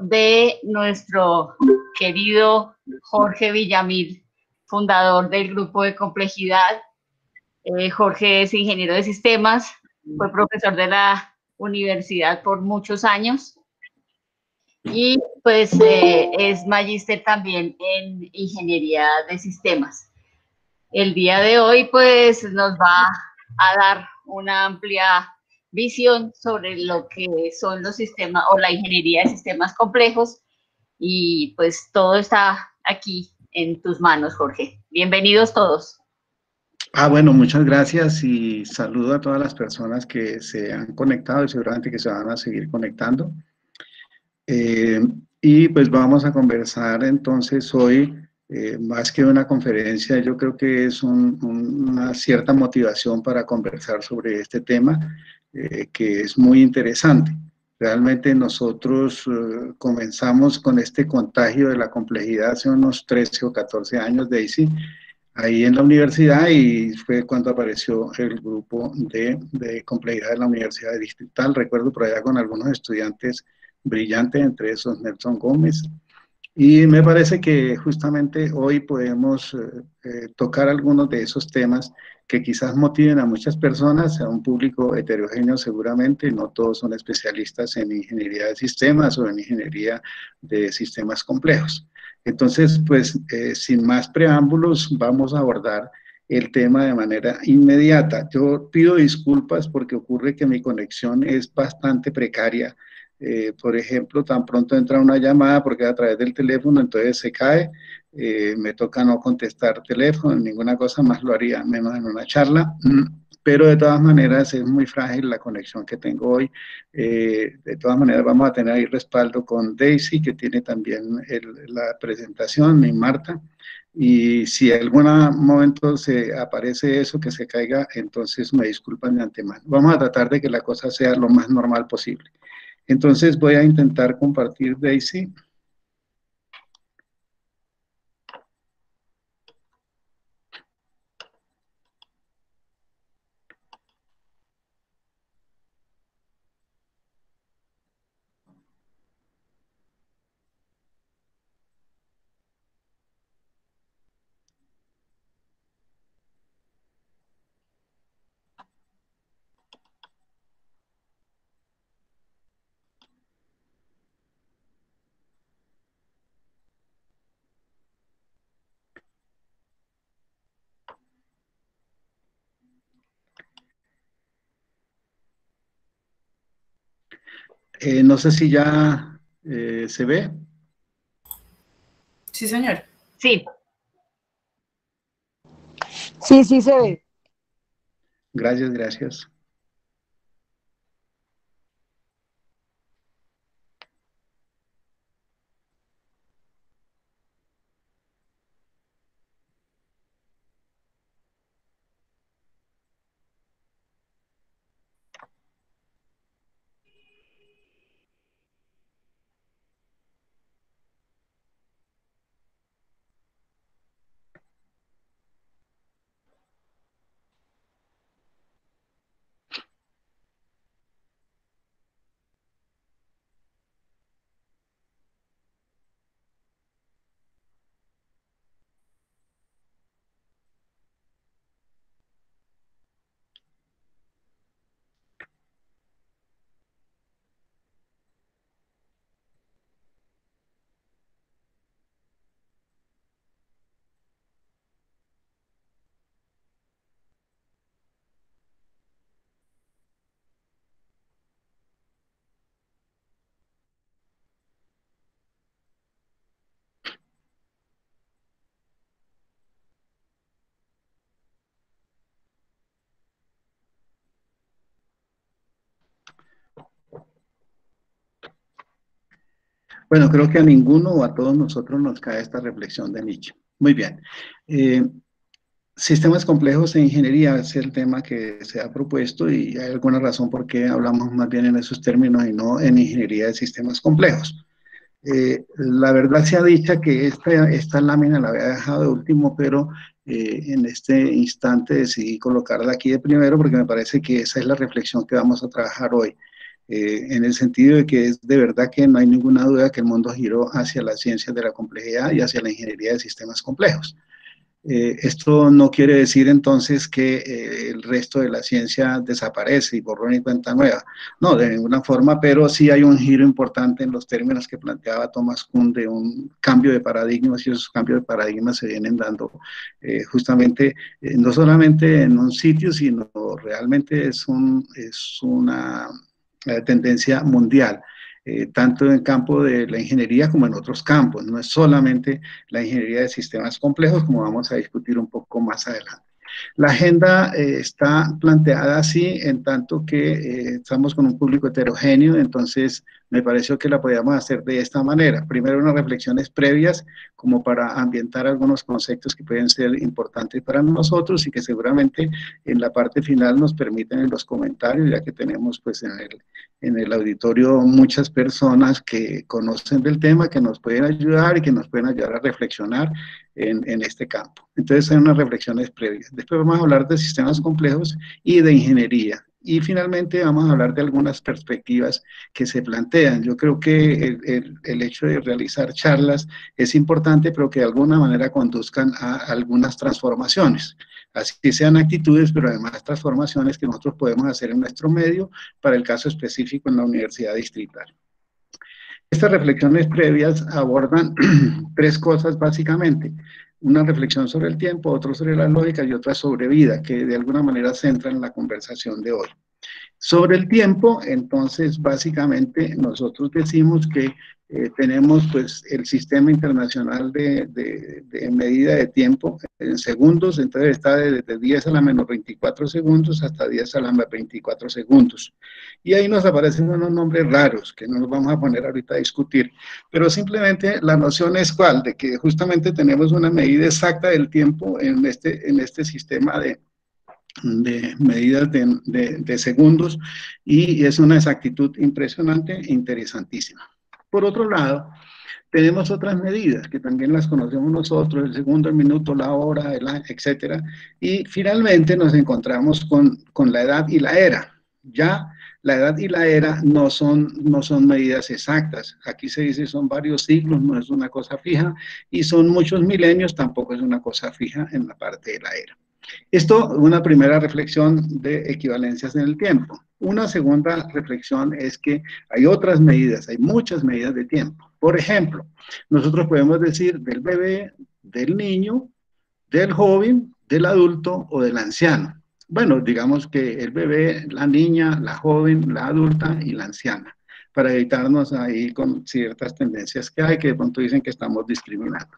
de nuestro querido Jorge Villamil, fundador del Grupo de Complejidad. Jorge es ingeniero de sistemas, fue profesor de la universidad por muchos años y pues es magíster también en ingeniería de sistemas. El día de hoy pues nos va a dar una amplia visión sobre lo que son los sistemas o la ingeniería de sistemas complejos y pues todo está aquí en tus manos, Jorge. Bienvenidos todos. Bueno, muchas gracias y saludo a todas las personas que se han conectado y seguramente que se van a seguir conectando. Y pues vamos a conversar entonces hoy, más que una conferencia, yo creo que es una cierta motivación para conversar sobre este tema, que es muy interesante. Realmente nosotros comenzamos con este contagio de la complejidad hace unos 13 o 14 años, Daisy, ahí en la universidad, y fue cuando apareció el grupo de complejidad de la Universidad Distrital. Recuerdo por allá con algunos estudiantes brillantes, entre esos Nelson Gómez. Y me parece que justamente hoy podemos tocar algunos de esos temas que quizás motiven a muchas personas, a un público heterogéneo seguramente, no todos son especialistas en ingeniería de sistemas o en ingeniería de sistemas complejos. Entonces, pues, sin más preámbulos, vamos a abordar el tema de manera inmediata. Yo pido disculpas porque ocurre que mi conexión es bastante precaria. Por ejemplo, tan pronto entra una llamada porque a través del teléfono, entonces se cae, me toca no contestar teléfono, ninguna cosa más lo haría, menos en una charla, pero de todas maneras es muy frágil la conexión que tengo hoy. De todas maneras vamos a tener ahí respaldo con Daisy, que tiene también la presentación, y Marta, y si en algún momento se aparece eso, que se caiga, entonces me disculpan de antemano. Vamos a tratar de que la cosa sea lo más normal posible. Entonces voy a intentar compartir, Daisy. No sé si ya se ve. Sí, señor. Sí. Sí, sí se ve. Gracias, gracias. Bueno, creo que a ninguno o a todos nosotros nos cae esta reflexión de Nietzsche. Muy bien. Sistemas complejos e ingeniería es el tema que se ha propuesto y hay alguna razón por qué hablamos más bien en esos términos y no en ingeniería de sistemas complejos. La verdad sea dicha que esta lámina la había dejado de último, pero en este instante decidí colocarla aquí de primero porque me parece que esa es la reflexión que vamos a trabajar hoy. en el sentido de que es de verdad que no hay ninguna duda que el mundo giró hacia las ciencias de la complejidad y hacia la ingeniería de sistemas complejos. Esto no quiere decir entonces que el resto de la ciencia desaparece y borrón y cuenta nueva. No, de ninguna forma, pero sí hay un giro importante en los términos que planteaba Thomas Kuhn de un cambio de paradigmas, y esos cambios de paradigmas se vienen dando justamente no solamente en un sitio, sino realmente es una tendencia mundial. Tanto en el campo de la ingeniería como en otros campos. No es solamente la ingeniería de sistemas complejos, como vamos a discutir un poco más adelante. La agenda está planteada así, en tanto que estamos con un público heterogéneo, entonces me pareció que la podíamos hacer de esta manera. Primero unas reflexiones previas, como para ambientar algunos conceptos que pueden ser importantes para nosotros y que seguramente en la parte final nos permiten en los comentarios, ya que tenemos pues en el auditorio muchas personas que conocen del tema, que nos pueden ayudar y que nos pueden ayudar a reflexionar en este campo. Entonces hay unas reflexiones previas. Después vamos a hablar de sistemas complejos y de ingeniería. Y finalmente vamos a hablar de algunas perspectivas que se plantean. Yo creo que el hecho de realizar charlas es importante, pero que de alguna manera conduzcan a algunas transformaciones. Así sean actitudes, pero además transformaciones que nosotros podemos hacer en nuestro medio para el caso específico en la Universidad Distrital. Estas reflexiones previas abordan tres cosas básicamente. Una reflexión sobre el tiempo, otra sobre la lógica y otra sobre vida, que de alguna manera centran la conversación de hoy. Sobre el tiempo, entonces, básicamente nosotros decimos que tenemos pues el sistema internacional de medida de tiempo en segundos, entonces está desde 10 a la menos 24 segundos hasta 10 a la más 24 segundos. Y ahí nos aparecen unos nombres raros que no nos vamos a poner ahorita a discutir, pero simplemente la noción es cuál, de que justamente tenemos una medida exacta del tiempo en este sistema de medidas de segundos, y es una exactitud impresionante e interesantísima. Por otro lado, tenemos otras medidas que también las conocemos nosotros, el segundo, el minuto, la hora, el año, etcétera, y finalmente nos encontramos con la edad y la era. Ya la edad y la era no son medidas exactas. Aquí se dice son varios siglos, no es una cosa fija, y son muchos milenios, tampoco es una cosa fija en la parte de la era. Esto, una primera reflexión de equivalencias en el tiempo. Una segunda reflexión es que hay otras medidas, hay muchas medidas de tiempo. Por ejemplo, nosotros podemos decir del bebé, del niño, del joven, del adulto o del anciano. Bueno, digamos que el bebé, la niña, la joven, la adulta y la anciana, para evitarnos ahí con ciertas tendencias que hay que de pronto dicen que estamos discriminando.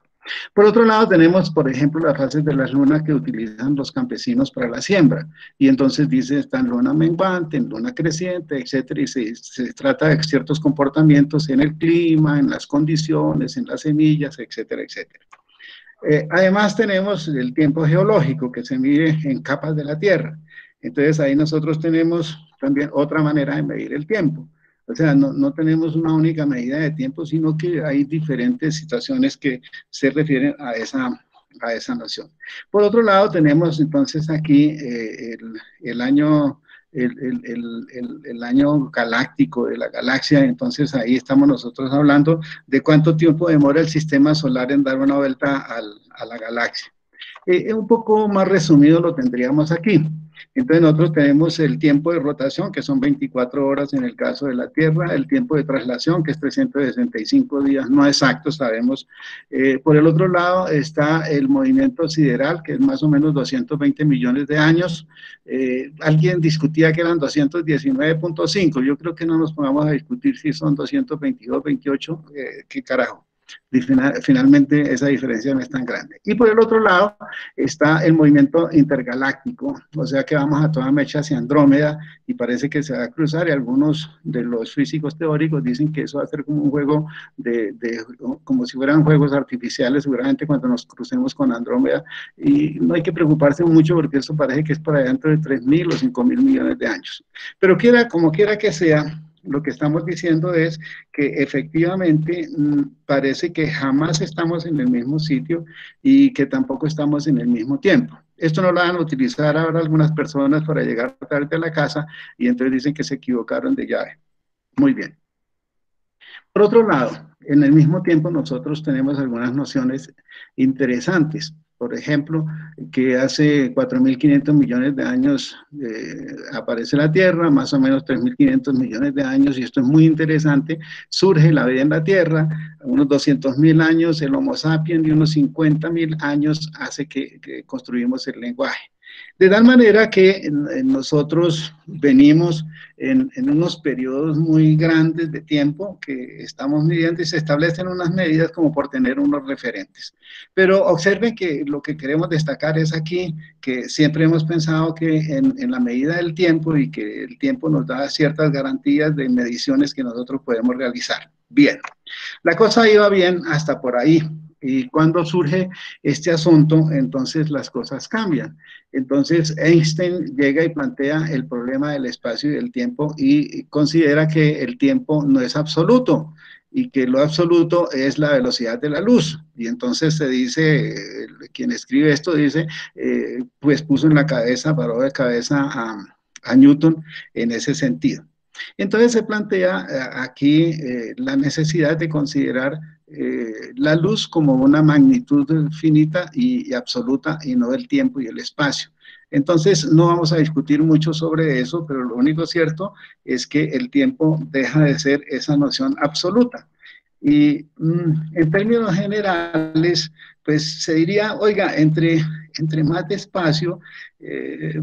Por otro lado, tenemos, por ejemplo, las fases de la luna que utilizan los campesinos para la siembra. Y entonces dice, está en luna menguante, en luna creciente, etcétera, y se trata de ciertos comportamientos en el clima, en las condiciones, en las semillas, etcétera, etcétera. Además, tenemos el tiempo geológico que se mide en capas de la Tierra. Entonces, ahí nosotros tenemos también otra manera de medir el tiempo. O sea, no tenemos una única medida de tiempo, sino que hay diferentes situaciones que se refieren a esa noción. Por otro lado, tenemos entonces aquí el año galáctico de la galaxia, entonces ahí estamos nosotros hablando de cuánto tiempo demora el sistema solar en dar una vuelta a la galaxia. Un poco más resumido lo tendríamos aquí. Entonces nosotros tenemos el tiempo de rotación, que son 24 horas en el caso de la Tierra, el tiempo de traslación, que es 365 días, no exactos, sabemos. Por el otro lado está el movimiento sideral, que es más o menos 220 millones de años. Alguien discutía que eran 219.5, yo creo que no nos pongamos a discutir si son 222, 28, qué carajo. Finalmente esa diferencia no es tan grande. Y por el otro lado está el movimiento intergaláctico, o sea que vamos a toda mecha hacia Andrómeda y parece que se va a cruzar, y algunos de los físicos teóricos dicen que eso va a ser como un juego como si fueran juegos artificiales seguramente cuando nos crucemos con Andrómeda, y no hay que preocuparse mucho porque eso parece que es para dentro de 3.000 o 5.000 millones de años. Pero como quiera que sea, lo que estamos diciendo es que efectivamente parece que jamás estamos en el mismo sitio y que tampoco estamos en el mismo tiempo. Esto no lo van a utilizar ahora algunas personas para llegar tarde a la casa y entonces dicen que se equivocaron de llave. Muy bien. Por otro lado, en el mismo tiempo nosotros tenemos algunas nociones interesantes. Por ejemplo, que hace 4.500 millones de años aparece la Tierra, más o menos 3.500 millones de años, y esto es muy interesante, surge la vida en la Tierra, unos 200.000 años el Homo sapiens y unos 50.000 años hace que construimos el lenguaje. De tal manera que nosotros venimos en unos periodos muy grandes de tiempo que estamos midiendo y se establecen unas medidas como por tener unos referentes. Pero observen que lo que queremos destacar es aquí que siempre hemos pensado que en la medida del tiempo y que el tiempo nos da ciertas garantías de mediciones que nosotros podemos realizar. Bien, la cosa iba bien hasta por ahí. Y cuando surge este asunto, entonces las cosas cambian. Entonces Einstein llega y plantea el problema del espacio y del tiempo y considera que el tiempo no es absoluto y que lo absoluto es la velocidad de la luz. Y entonces se dice, quien escribe esto dice, pues puso en la cabeza, paró de cabeza a Newton en ese sentido. Entonces se plantea aquí la necesidad de considerar la luz como una magnitud finita y absoluta y no el tiempo y el espacio. Entonces no vamos a discutir mucho sobre eso, pero lo único cierto es que el tiempo deja de ser esa noción absoluta. Y en términos generales, pues se diría, oiga, entre más despacio,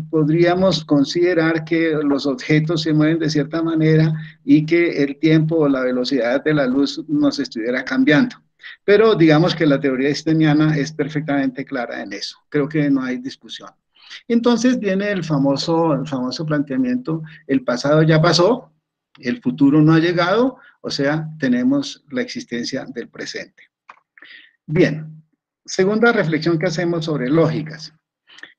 podríamos considerar que los objetos se mueven de cierta manera y que el tiempo o la velocidad de la luz nos estuviera cambiando. Pero digamos que la teoría einsteiniana es perfectamente clara en eso. Creo que no hay discusión. Entonces viene el famoso planteamiento, el pasado ya pasó, el futuro no ha llegado, o sea, tenemos la existencia del presente. Bien, segunda reflexión que hacemos sobre lógicas.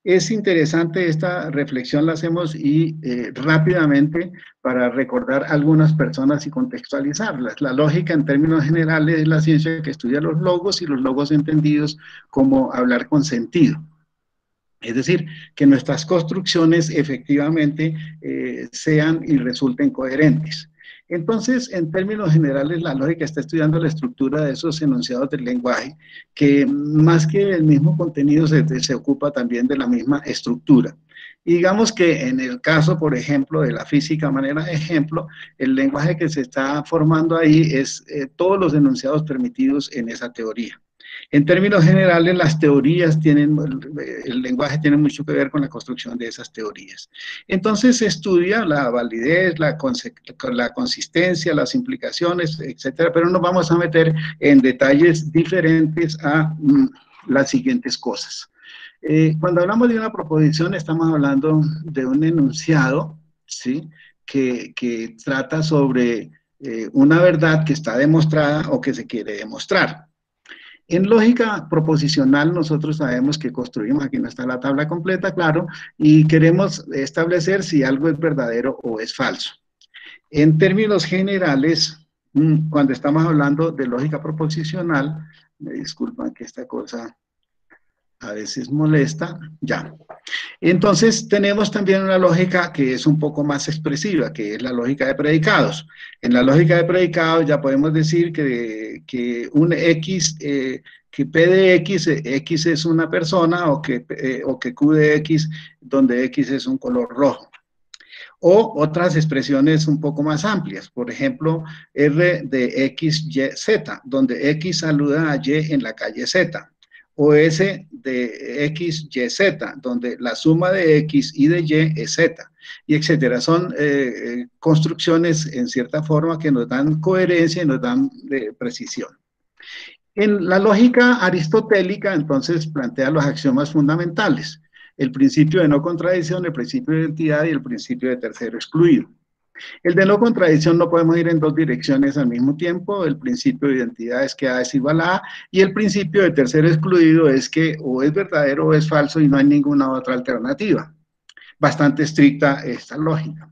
Es interesante esta reflexión, la hacemos y rápidamente para recordar a algunas personas y contextualizarlas. La lógica en términos generales es la ciencia que estudia los logos y los logos entendidos como hablar con sentido. Es decir, que nuestras construcciones efectivamente sean y resulten coherentes. Entonces, en términos generales, la lógica está estudiando la estructura de esos enunciados del lenguaje, que más que el mismo contenido se ocupa también de la misma estructura. Y digamos que en el caso, por ejemplo, de la física, manera de ejemplo, el lenguaje que se está formando ahí es todos los enunciados permitidos en esa teoría. En términos generales, las teorías tienen, el lenguaje tiene mucho que ver con la construcción de esas teorías. Entonces se estudia la validez, la consistencia, las implicaciones, etcétera, pero nos vamos a meter en detalles diferentes a las siguientes cosas. Cuando hablamos de una proposición, estamos hablando de un enunciado, ¿sí?, que trata sobre una verdad que está demostrada o que se quiere demostrar. En lógica proposicional nosotros sabemos que construimos, aquí no está la tabla completa, claro, y queremos establecer si algo es verdadero o es falso. En términos generales, cuando estamos hablando de lógica proposicional, me disculpan que esta cosa a veces molesta, ya. Entonces tenemos también una lógica que es un poco más expresiva, que es la lógica de predicados. En la lógica de predicados ya podemos decir que un X, que P de X, X es una persona, o que Q de X, donde X es un color rojo. O otras expresiones un poco más amplias, por ejemplo, R de X, Y, Z, donde X saluda a Y en la calle Z. O S de X, Y, Z, donde la suma de X y de Y es Z, y etcétera. Son construcciones en cierta forma que nos dan coherencia y nos dan precisión. En la lógica aristotélica, entonces, plantea los axiomas fundamentales: el principio de no contradicción, el principio de identidad y el principio de tercero excluido. El de no contradicción no podemos ir en dos direcciones al mismo tiempo. El principio de identidad es que A es igual a A, y el principio de tercero excluido es que o es verdadero o es falso y no hay ninguna otra alternativa. Bastante estricta esta lógica.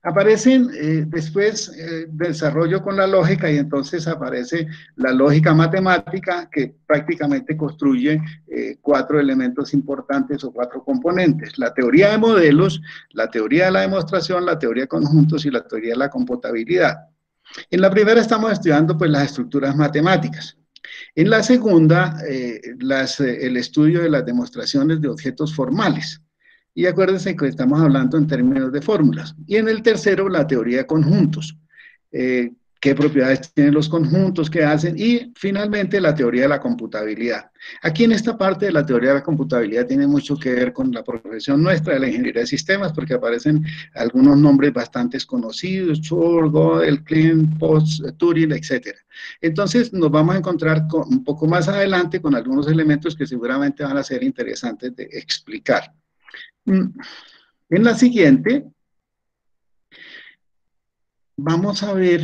Aparecen después desarrollo con la lógica, y entonces aparece la lógica matemática, que prácticamente construye 4 elementos importantes o 4 componentes: la teoría de modelos, la teoría de la demostración, la teoría de conjuntos y la teoría de la computabilidad. En la primera estamos estudiando pues las estructuras matemáticas. En la segunda, el estudio de las demostraciones de objetos formales. Y acuérdense que estamos hablando en términos de fórmulas. Y en el tercero, la teoría de conjuntos. Qué propiedades tienen los conjuntos, qué hacen, y finalmente la teoría de la computabilidad. Aquí en esta parte de la teoría de la computabilidad tiene mucho que ver con la profesión nuestra de la ingeniería de sistemas, porque aparecen algunos nombres bastante conocidos, Shor, Gödel, Klein, Potts, Turing, etc. Entonces nos vamos a encontrar un poco más adelante con algunos elementos que seguramente van a ser interesantes de explicar. En la siguiente, vamos a ver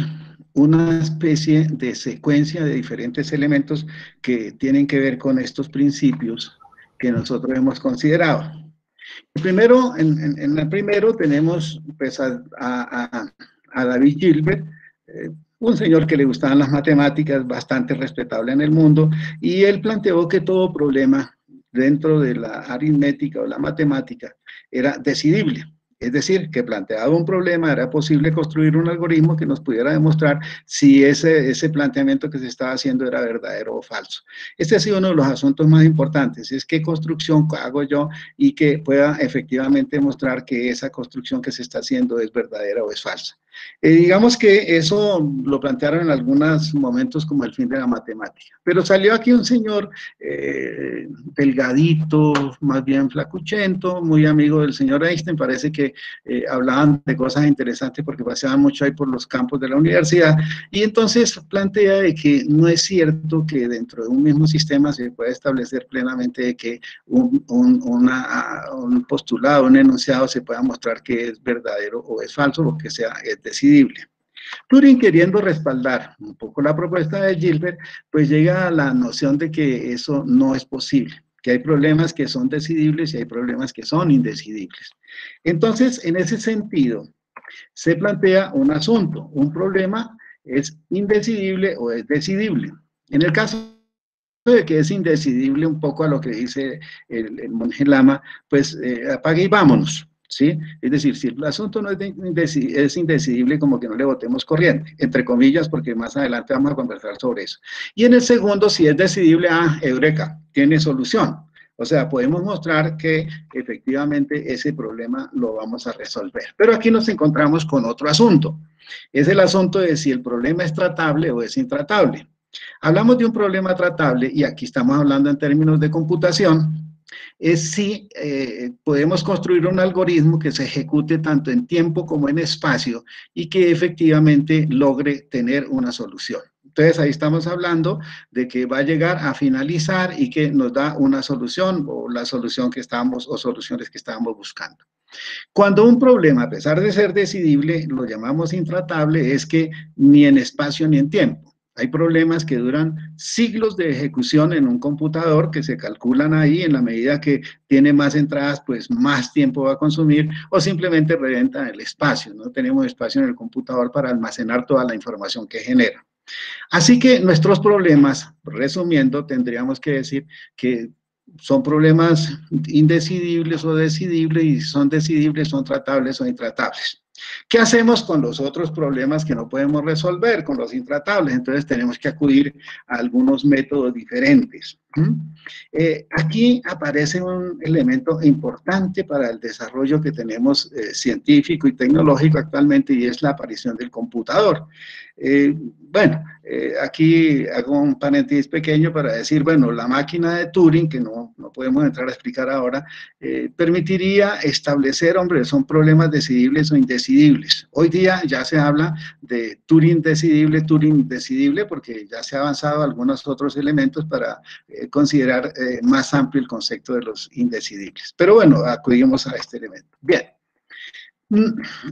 una especie de secuencia de diferentes elementos que tienen que ver con estos principios que nosotros hemos considerado. Primero, en el primero tenemos pues, a David Gilbert, un señor que le gustaban las matemáticas, bastante respetable en el mundo, y él planteó que todo problema dentro de la aritmética o la matemática era decidible. Es decir, que planteado un problema era posible construir un algoritmo que nos pudiera demostrar si ese planteamiento que se estaba haciendo era verdadero o falso. Este ha sido uno de los asuntos más importantes, es qué construcción hago yo y que pueda efectivamente mostrar que esa construcción que se está haciendo es verdadera o es falsa. Digamos que eso lo plantearon en algunos momentos como el fin de la matemática, pero salió aquí un señor delgadito, más bien flacuchento, muy amigo del señor Einstein, parece que hablaban de cosas interesantes porque paseaban mucho ahí por los campos de la universidad, y entonces plantea de que no es cierto que dentro de un mismo sistema se pueda establecer plenamente de que un postulado, un enunciado se pueda mostrar que es verdadero o es falso, o que sea es decidible. Turing, queriendo respaldar un poco la propuesta de Gilbert, pues llega a la noción de que eso no es posible, que hay problemas que son decidibles y hay problemas que son indecidibles. Entonces, en ese sentido, se plantea un asunto, un problema es indecidible o es decidible. En el caso de que es indecidible, un poco a lo que dice el monje Lama, pues apague y vámonos, ¿sí? Es decir, si el asunto no es indecidible, como que no le botemos corriente, entre comillas, porque más adelante vamos a conversar sobre eso. Y en el segundo, si es decidible, eureka, tiene solución. O sea, podemos mostrar que efectivamente ese problema lo vamos a resolver. Pero aquí nos encontramos con otro asunto. Es el asunto de si el problema es tratable o es intratable. Hablamos de un problema tratable, y aquí estamos hablando en términos de computación, es si podemos construir un algoritmo que se ejecute tanto en tiempo como en espacio y que efectivamente logre tener una solución. Entonces ahí estamos hablando de que va a llegar a finalizar y que nos da una solución o la solución que estábamos o soluciones que estábamos buscando. Cuando un problema, a pesar de ser decidible, lo llamamos intratable, es que ni en espacio ni en tiempo. Hay problemas que duran siglos de ejecución en un computador que se calculan ahí en la medida que tiene más entradas, pues más tiempo va a consumir, o simplemente revientan el espacio. No tenemos espacio en el computador para almacenar toda la información que genera. Así que nuestros problemas, resumiendo, tendríamos que decir que son problemas indecidibles o decidibles, y si son decidibles, son tratables o intratables. ¿Qué hacemos con los otros problemas que no podemos resolver, con los intratables? Entonces tenemos que acudir a algunos métodos diferentes. Aquí aparece un elemento importante para el desarrollo que tenemos científico y tecnológico actualmente, y es la aparición del computador. Aquí hago un paréntesis pequeño para decir, bueno, la máquina de Turing, que no podemos entrar a explicar ahora, permitiría establecer, hombre, son problemas decidibles o indecidibles. Hoy día ya se habla de Turing decidible, porque ya se ha avanzado algunos otros elementos para considerar más amplio el concepto de los indecidibles. Pero bueno, acudimos a este elemento. Bien.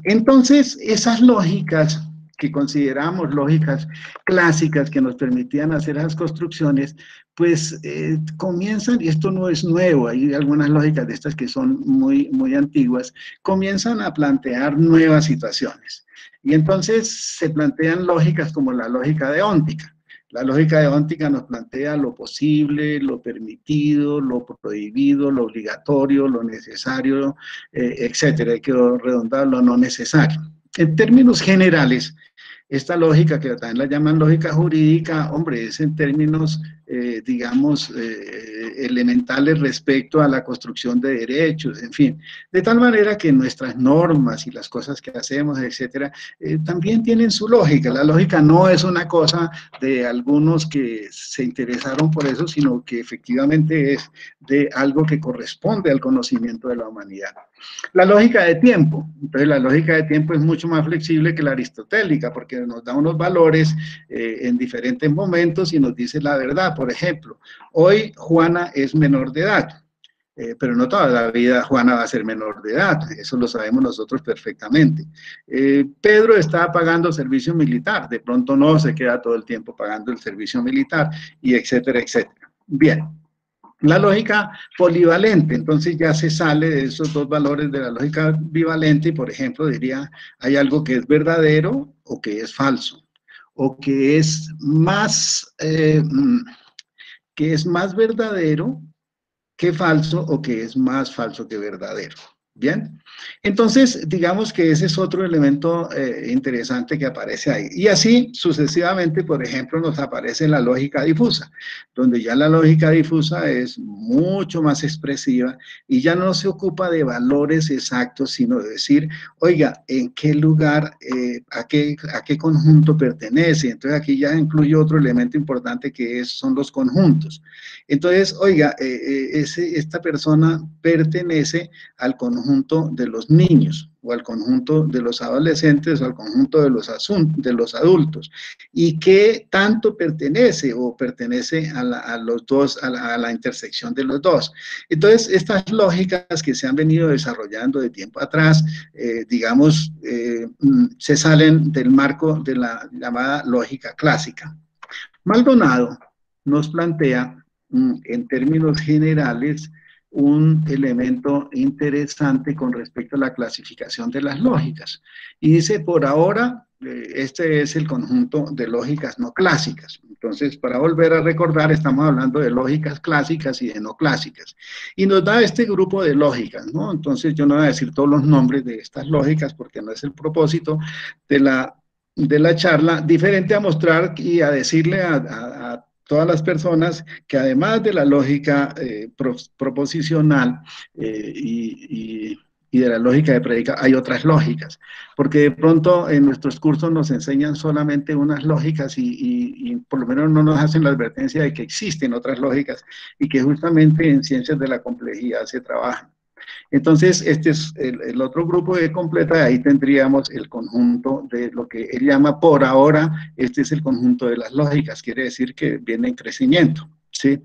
Entonces, esas lógicas que consideramos lógicas clásicas que nos permitían hacer esas construcciones, pues comienzan, y esto no es nuevo, hay algunas lógicas de estas que son muy, muy antiguas, comienzan a plantear nuevas situaciones. Y entonces se plantean lógicas como la lógica deóntica. La lógica deóntica nos plantea lo posible, lo permitido, lo prohibido, lo obligatorio, lo necesario, etcétera. Hay que redondar lo no necesario. En términos generales, Esta lógica, que también la llaman lógica jurídica, hombre, es en términos, digamos, elementales respecto a la construcción de derechos, en fin. De tal manera que nuestras normas y las cosas que hacemos, etcétera, también tienen su lógica. La lógica no es una cosa de algunos que se interesaron por eso, sino que efectivamente es de algo que corresponde al conocimiento de la humanidad. La lógica de tiempo. Entonces, la lógica de tiempo es mucho más flexible que la aristotélica, porque nos da unos valores en diferentes momentos y nos dice la verdad. Por ejemplo, hoy Juana es menor de edad. Pero no toda la vida Juana va a ser menor de edad, eso lo sabemos nosotros perfectamente. Pedro está pagando servicio militar, de pronto no se queda todo el tiempo pagando el servicio militar, y etcétera, etcétera. Bien, la lógica polivalente, entonces ya se sale de esos dos valores de la lógica bivalente y, por ejemplo, diría, hay algo que es verdadero o que es falso, o que es más verdadero que falso o que es más falso que verdadero. Bien, entonces digamos que ese es otro elemento interesante que aparece ahí. Y así sucesivamente, por ejemplo, nos aparece la lógica difusa, donde ya la lógica difusa es mucho más expresiva y ya no se ocupa de valores exactos, sino de decir, oiga, ¿en qué lugar, a qué conjunto pertenece? Entonces aquí ya incluye otro elemento importante que son los conjuntos. Entonces, oiga, esta persona pertenece al conjunto de los niños, o al conjunto de los adolescentes, o al conjunto de los adultos. ¿Y qué tanto pertenece, o pertenece a los dos, a la intersección de los dos? Entonces, estas lógicas que se han venido desarrollando de tiempo atrás, digamos, se salen del marco de la llamada lógica clásica. Maldonado nos plantea, en términos generales, un elemento interesante con respecto a la clasificación de las lógicas. Y dice, por ahora, este es el conjunto de lógicas no clásicas. Entonces, para volver a recordar, estamos hablando de lógicas clásicas y de no clásicas. Y nos da este grupo de lógicas, ¿no? Entonces, yo no voy a decir todos los nombres de estas lógicas porque no es el propósito de la charla, diferente a mostrar y a decirle a todas las personas que además de la lógica proposicional y de la lógica de predica, hay otras lógicas, porque de pronto en nuestros cursos nos enseñan solamente unas lógicas y por lo menos no nos hacen la advertencia de que existen otras lógicas y que justamente en ciencias de la complejidad se trabajan. Entonces, este es el otro grupo que completa, ahí tendríamos el conjunto de lo que él llama por ahora, este es el conjunto de las lógicas, quiere decir que viene en crecimiento, ¿sí?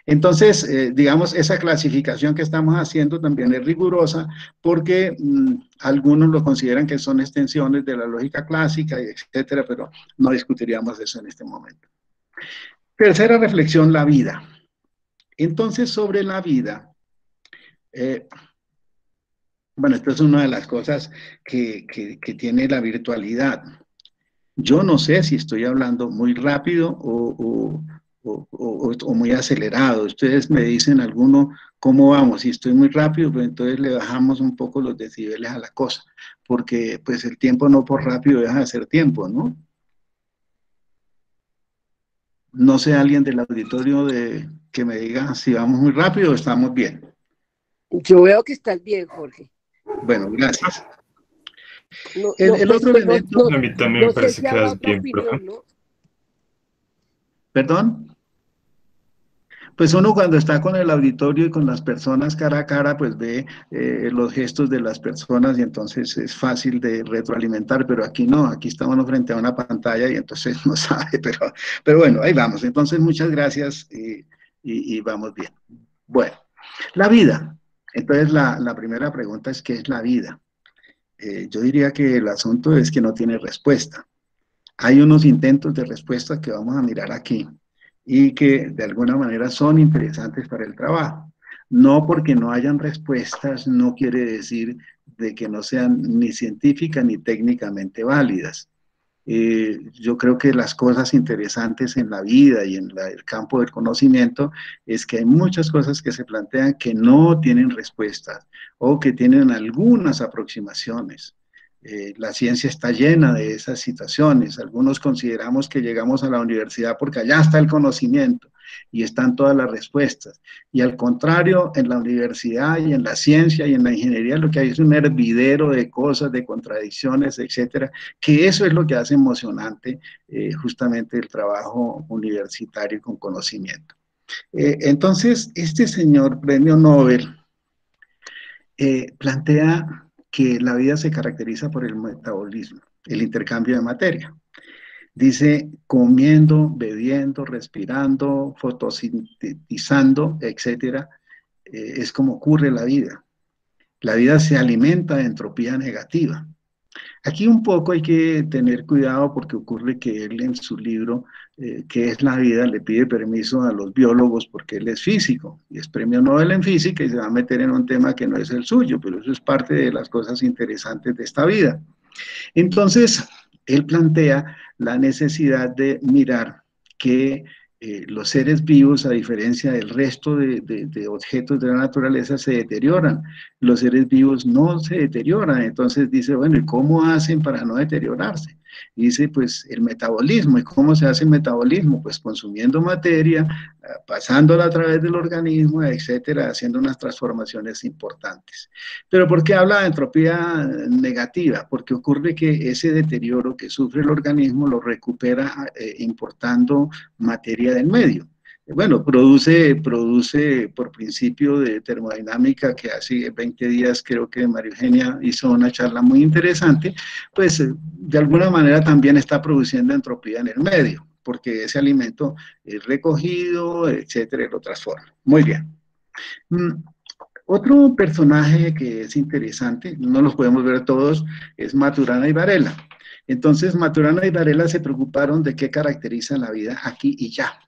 Entonces, digamos, esa clasificación que estamos haciendo también es rigurosa porque algunos lo consideran que son extensiones de la lógica clásica, etcétera, pero no discutiríamos eso en este momento. Tercera reflexión, la vida. Entonces, sobre la vida, bueno, esto es una de las cosas que tiene la virtualidad. Yo no sé si estoy hablando muy rápido o muy acelerado. Ustedes me dicen alguno cómo vamos. Si estoy muy rápido, pues entonces le bajamos un poco los decibeles a la cosa, porque pues el tiempo no por rápido deja de ser tiempo, ¿no? No sé, alguien del auditorio que me diga si vamos muy rápido o estamos bien. Yo veo que estás bien, Jorge. Bueno, gracias. El otro elemento... A mí también me parece que das bien, opinión, ¿no? ¿Perdón? Pues uno cuando está con el auditorio y con las personas cara a cara, pues ve los gestos de las personas y entonces es fácil de retroalimentar, pero aquí no, aquí estamos frente a una pantalla y entonces no sabe, pero bueno, ahí vamos. Entonces muchas gracias y vamos bien. Bueno, la vida. Entonces la primera pregunta es, ¿qué es la vida? Yo diría que el asunto es que no tiene respuesta. Hay unos intentos de respuesta que vamos a mirar aquí y que de alguna manera son interesantes para el trabajo. No porque no hayan respuestas, no quiere decir de que no sean ni científicas ni técnicamente válidas. Yo creo que las cosas interesantes en la vida y en el campo del conocimiento es que hay muchas cosas que se plantean que no tienen respuestas o que tienen algunas aproximaciones. La ciencia está llena de esas situaciones. Algunos consideramos que llegamos a la universidad porque allá está el conocimiento y están todas las respuestas. Y al contrario, en la universidad y en la ciencia y en la ingeniería lo que hay es un hervidero de cosas, de contradicciones, etcétera, que eso es lo que hace emocionante justamente el trabajo universitario con conocimiento. Entonces, este señor premio Nobel plantea que la vida se caracteriza por el metabolismo, el intercambio de materia. Dice, comiendo, bebiendo, respirando, fotosintetizando, etcétera, es como ocurre la vida. La vida se alimenta de entropía negativa. Aquí un poco hay que tener cuidado porque ocurre que él en su libro, ¿Qué es la vida?, le pide permiso a los biólogos porque él es físico y es premio Nobel en física y se va a meter en un tema que no es el suyo, pero eso es parte de las cosas interesantes de esta vida. Entonces, él plantea la necesidad de mirar que los seres vivos, a diferencia del resto de objetos de la naturaleza, se deterioran. Los seres vivos no se deterioran. Entonces dice, bueno, ¿y cómo hacen para no deteriorarse? Y dice, pues, el metabolismo. ¿Y cómo se hace el metabolismo? Pues consumiendo materia, pasándola a través del organismo, etcétera, haciendo unas transformaciones importantes. Pero ¿por qué habla de entropía negativa? Porque ocurre que ese deterioro que sufre el organismo lo recupera importando materia del medio. Bueno, produce por principio de termodinámica, que hace 20 días creo que María Eugenia hizo una charla muy interesante, pues de alguna manera también está produciendo entropía en el medio, porque ese alimento es recogido, etcétera, y lo transforma. Muy bien. Otro personaje que es interesante, no los podemos ver todos, es Maturana y Varela. Entonces, Maturana y Varela se preocuparon de qué caracteriza la vida aquí y ya,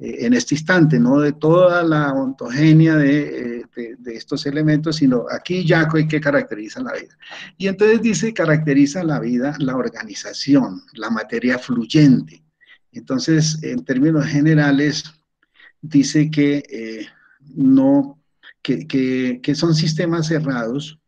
en este instante, no de toda la ontogenia de estos elementos, sino aquí y ya qué caracteriza la vida. Y entonces dice, caracteriza la vida la organización, la materia fluyente. Entonces, en términos generales, dice que no... Que son sistemas cerrados,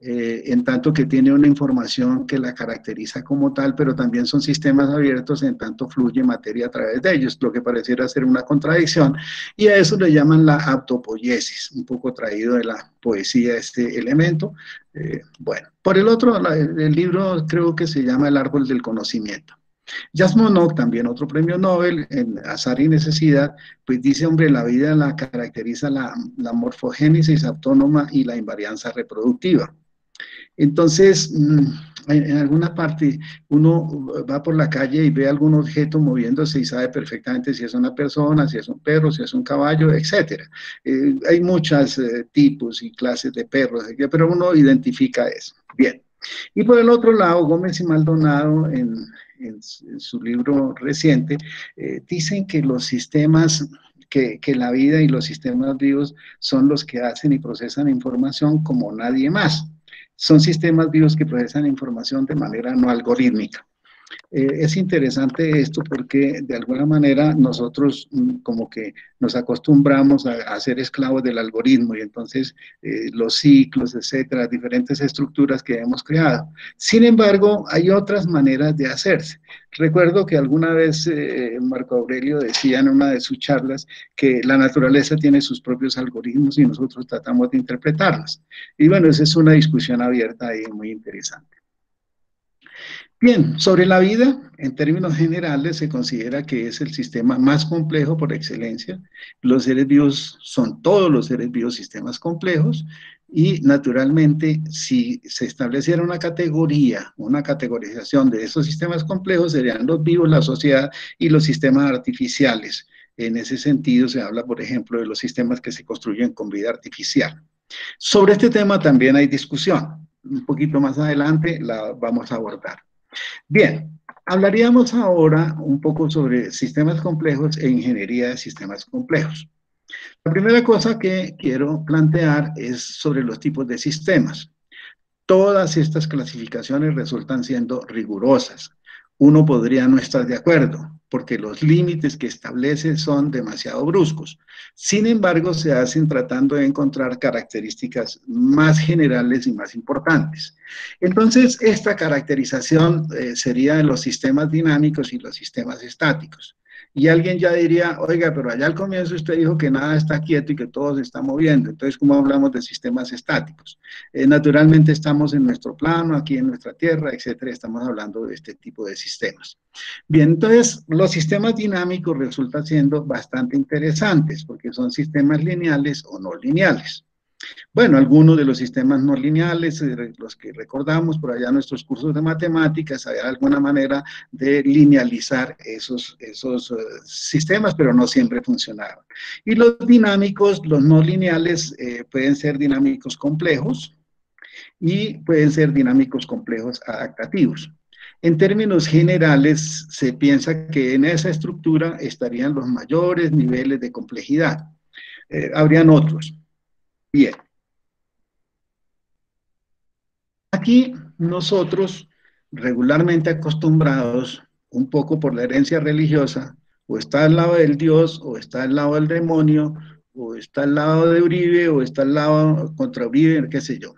en tanto que tiene una información que la caracteriza como tal, pero también son sistemas abiertos en tanto fluye materia a través de ellos, lo que pareciera ser una contradicción, y a eso le llaman la autopoiesis, un poco traído de la poesía este elemento. Bueno, por el otro, el libro creo que se llama El árbol del conocimiento. Jas Monod, también otro premio Nobel en Azar y Necesidad, pues dice, hombre, la vida la caracteriza la morfogénesis autónoma y la invarianza reproductiva. Entonces, en alguna parte uno va por la calle y ve algún objeto moviéndose y sabe perfectamente si es una persona, si es un perro, si es un caballo, etc. Hay muchos tipos y clases de perros, pero uno identifica eso. Bien. Y por el otro lado, Gómez y Maldonado, en su libro reciente, dicen que los sistemas, que la vida y los sistemas vivos son los que hacen y procesan información como nadie más. Son sistemas vivos que procesan información de manera no algorítmica. Es interesante esto porque de alguna manera nosotros como que nos acostumbramos a ser esclavos del algoritmo y entonces los ciclos, etcétera, diferentes estructuras que hemos creado. Sin embargo, hay otras maneras de hacerse. Recuerdo que alguna vez Marco Aurelio decía en una de sus charlas que la naturaleza tiene sus propios algoritmos y nosotros tratamos de interpretarlos. Y bueno, esa es una discusión abierta y muy interesante. Bien, sobre la vida, en términos generales, se considera que es el sistema más complejo por excelencia. Los seres vivos son todos los seres vivos sistemas complejos y, naturalmente, si se estableciera una categoría, una categorización de esos sistemas complejos, serían los vivos, la sociedad y los sistemas artificiales. En ese sentido, se habla, por ejemplo, de los sistemas que se construyen con vida artificial. Sobre este tema también hay discusión. Un poquito más adelante la vamos a abordar. Bien, hablaríamos ahora un poco sobre sistemas complejos e ingeniería de sistemas complejos. La primera cosa que quiero plantear es sobre los tipos de sistemas. Todas estas clasificaciones resultan siendo rigurosas. Uno podría no estar de acuerdo, porque los límites que establece son demasiado bruscos. Sin embargo, se hacen tratando de encontrar características más generales y más importantes. Entonces, esta caracterización sería de los sistemas dinámicos y los sistemas estáticos. Y alguien ya diría, oiga, pero allá al comienzo usted dijo que nada está quieto y que todo se está moviendo. Entonces, ¿cómo hablamos de sistemas estáticos? Naturalmente estamos en nuestro plano, aquí en nuestra Tierra, etcétera. Estamos hablando de este tipo de sistemas. Bien, entonces, los sistemas dinámicos resultan siendo bastante interesantes porque son sistemas lineales o no lineales. Bueno, algunos de los sistemas no lineales, los que recordamos por allá en nuestros cursos de matemáticas, había alguna manera de linealizar esos sistemas, pero no siempre funcionaban. Y los dinámicos, los no lineales, pueden ser dinámicos complejos y pueden ser dinámicos complejos adaptativos. En términos generales, se piensa que en esa estructura estarían los mayores niveles de complejidad. Habrían otros. Bien. Aquí nosotros, regularmente acostumbrados, un poco por la herencia religiosa, o está al lado del Dios, o está al lado del demonio, o está al lado de Uribe, o está al lado contra Uribe, qué sé yo.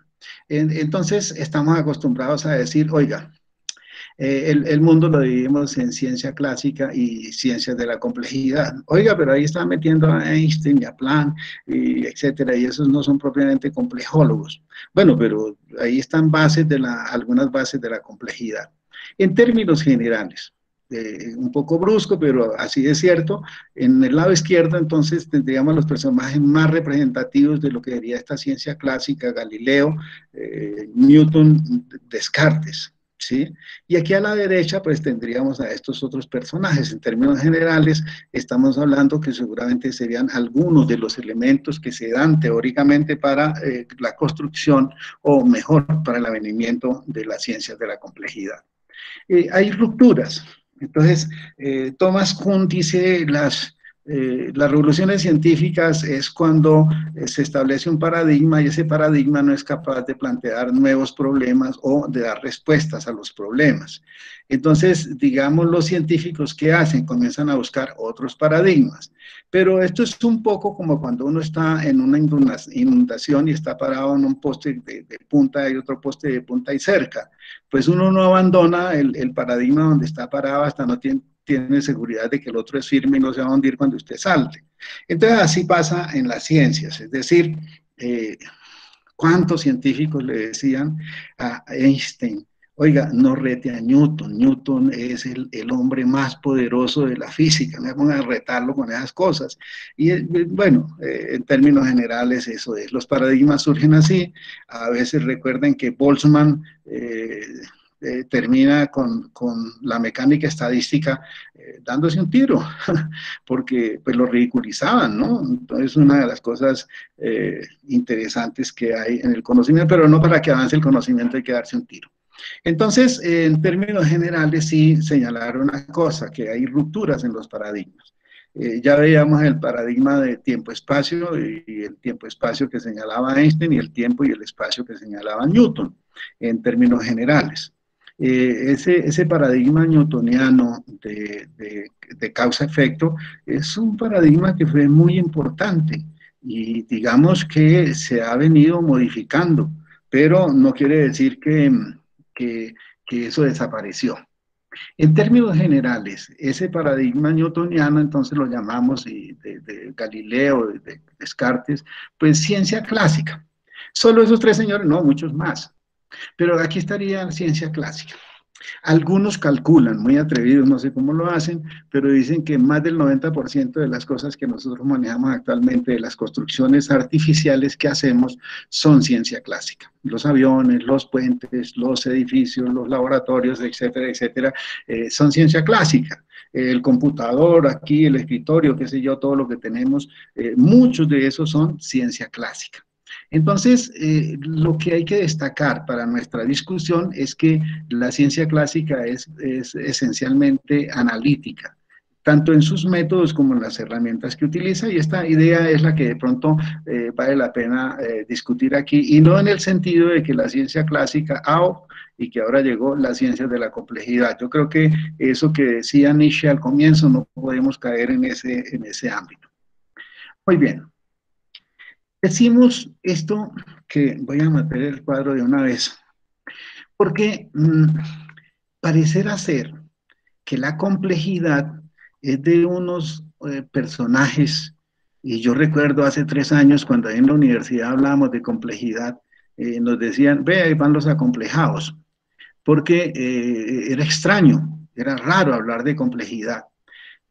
Entonces estamos acostumbrados a decir, oiga, el mundo lo dividimos en ciencia clásica y ciencias de la complejidad. Oiga, pero ahí están metiendo a Einstein y a Planck, y etcétera, y esos no son propiamente complejólogos. Bueno, pero ahí están algunas bases de la complejidad. En términos generales, un poco brusco, pero así es cierto, en el lado izquierdo entonces tendríamos los personajes más representativos de lo que sería esta ciencia clásica: Galileo, Newton, Descartes. ¿Sí? Y aquí a la derecha pues tendríamos a estos otros personajes. En términos generales estamos hablando que seguramente serían algunos de los elementos que se dan teóricamente para la construcción, o mejor, para el avenimiento de las ciencias de la complejidad. Hay rupturas. Entonces, Thomas Kuhn dice las revoluciones científicas es cuando se establece un paradigma y ese paradigma no es capaz de plantear nuevos problemas o de dar respuestas a los problemas. Entonces, digamos, los científicos, ¿qué hacen? Comienzan a buscar otros paradigmas. Pero esto es un poco como cuando uno está en una inundación y está parado en un poste de punta y otro poste de punta y cerca. Pues uno no abandona el paradigma donde está parado hasta no tiene seguridad de que el otro es firme y no se va a hundir cuando usted salte. Entonces así pasa en las ciencias, es decir, ¿cuántos científicos le decían a Einstein? Oiga, no rete a Newton, Newton es el hombre más poderoso de la física, no me pongan a retarlo con esas cosas. Y bueno, en términos generales eso es, los paradigmas surgen así. A veces recuerden que Boltzmann termina con la mecánica estadística dándose un tiro, porque pues lo ridiculizaban, ¿no? Entonces una de las cosas interesantes que hay en el conocimiento, pero no para que avance el conocimiento hay que darse un tiro. Entonces, en términos generales, sí señalar una cosa, que hay rupturas en los paradigmas. Ya veíamos el paradigma de tiempo-espacio y el tiempo-espacio que señalaba Einstein y el tiempo y el espacio que señalaba Newton, en términos generales. Ese paradigma newtoniano de causa-efecto es un paradigma que fue muy importante y digamos que se ha venido modificando, pero no quiere decir que eso desapareció. En términos generales, ese paradigma newtoniano, entonces lo llamamos de Galileo, de Descartes, pues ciencia clásica. Solo esos tres señores, no, muchos más. Pero aquí estaría la ciencia clásica. Algunos calculan, muy atrevidos, no sé cómo lo hacen, pero dicen que más del 90% de las cosas que nosotros manejamos actualmente, de las construcciones artificiales que hacemos, son ciencia clásica. Los aviones, los puentes, los edificios, los laboratorios, etcétera, etcétera, son ciencia clásica. El computador aquí, el escritorio, qué sé yo, todo lo que tenemos, muchos de esos son ciencia clásica. Entonces, lo que hay que destacar para nuestra discusión es que la ciencia clásica es esencialmente analítica. tanto en sus métodos como en las herramientas que utiliza, y esta idea es la que de pronto vale la pena discutir aquí, y no en el sentido de que la ciencia clásica, y que ahora llegó la ciencia de la complejidad. Yo creo que eso que decía Nietzsche al comienzo, no podemos caer en ese ámbito. Muy bien. Decimos esto, que voy a matar el cuadro de una vez, porque parecerá ser que la complejidad es de unos personajes, y yo recuerdo hace 3 años cuando en la universidad hablábamos de complejidad, nos decían, ve, ahí van los acomplejados, porque era extraño, era raro hablar de complejidad.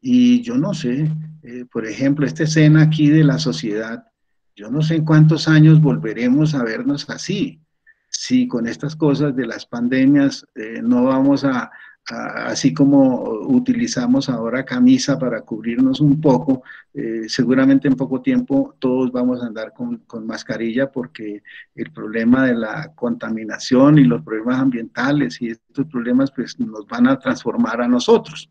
Y yo no sé, por ejemplo, esta escena aquí de la sociedad, yo no sé en cuántos años volveremos a vernos así, si con estas cosas de las pandemias no vamos así como utilizamos ahora camisa para cubrirnos un poco, seguramente en poco tiempo todos vamos a andar con mascarilla, porque el problema de la contaminación y los problemas ambientales y estos problemas pues nos van a transformar a nosotros.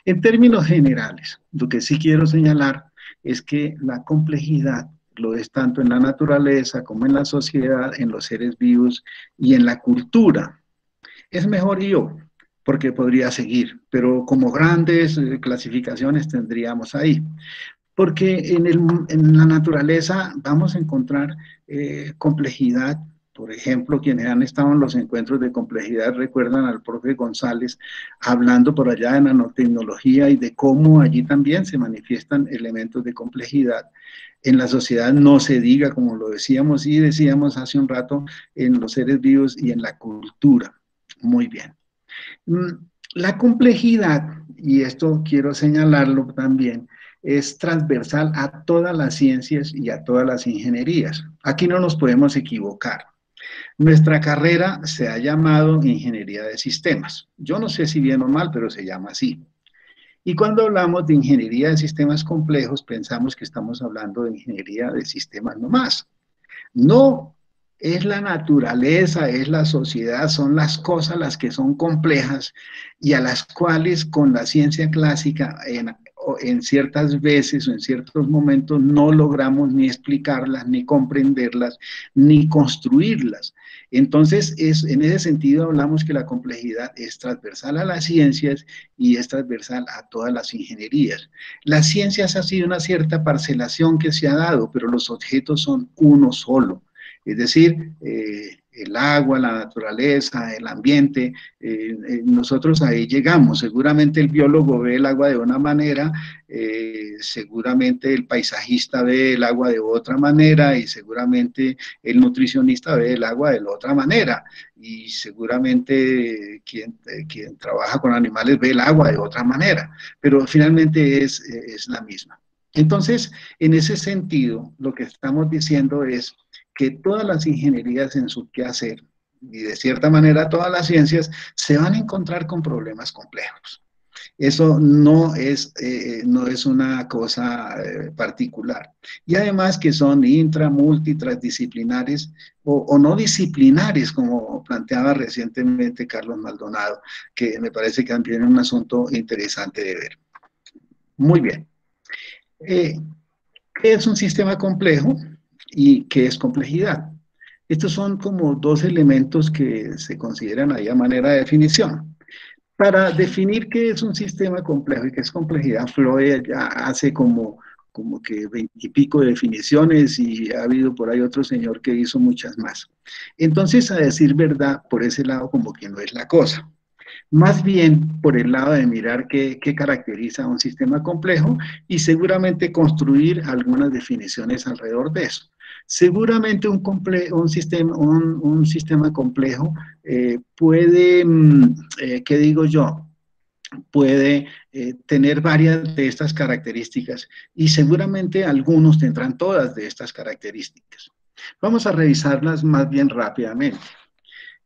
En términos generales, lo que sí quiero señalar es que la complejidad lo es tanto en la naturaleza como en la sociedad, en los seres vivos y en la cultura. Es mejor yo, porque podría seguir, pero como grandes clasificaciones tendríamos ahí. Porque en la naturaleza vamos a encontrar complejidad. Por ejemplo, quienes han estado en los encuentros de complejidad recuerdan al profe González hablando por allá de nanotecnología y de cómo allí también se manifiestan elementos de complejidad. En la sociedad no se diga, como lo decíamos y decíamos hace un rato, en los seres vivos y en la cultura. Muy bien. La complejidad, y esto quiero señalarlo también, es transversal a todas las ciencias y a todas las ingenierías. Aquí no nos podemos equivocar. Nuestra carrera se ha llamado Ingeniería de Sistemas. Yo no sé si bien o mal, pero se llama así. Y cuando hablamos de Ingeniería de Sistemas complejos, pensamos que estamos hablando de Ingeniería de Sistemas nomás. No, es la naturaleza, es la sociedad, son las cosas las que son complejas y a las cuales con la ciencia clásica en ciertas veces o en ciertos momentos no logramos ni explicarlas, ni comprenderlas, ni construirlas. Entonces, en ese sentido hablamos que la complejidad es transversal a las ciencias y es transversal a todas las ingenierías. Las ciencias ha sido una cierta parcelación que se ha dado, pero los objetos son uno solo. Es decir, el agua, la naturaleza, el ambiente, nosotros ahí llegamos. Seguramente el biólogo ve el agua de una manera, seguramente el paisajista ve el agua de otra manera y seguramente el nutricionista ve el agua de la otra manera y seguramente quien trabaja con animales ve el agua de otra manera, pero finalmente es la misma. Entonces, en ese sentido, lo que estamos diciendo es que todas las ingenierías en su quehacer, y de cierta manera todas las ciencias, se van a encontrar con problemas complejos. Eso no es una cosa particular. Y además que son intra, multi, transdisciplinares o no disciplinares, como planteaba recientemente Carlos Maldonado, que me parece que también es un asunto interesante de ver. Muy bien. ¿Qué es un sistema complejo y qué es complejidad? Estos son como dos elementos que se consideran ahí a manera de definición. Para definir qué es un sistema complejo y qué es complejidad, Freud ya hace como que 20 y pico de definiciones y ha habido por ahí otro señor que hizo muchas más. Entonces, a decir verdad, por ese lado como que no es la cosa. Más bien por el lado de mirar qué caracteriza a un sistema complejo y seguramente construir algunas definiciones alrededor de eso. Seguramente un sistema complejo puede, ¿qué digo yo? Puede tener varias de estas características y seguramente algunos tendrán todas de estas características. Vamos a revisarlas más bien rápidamente.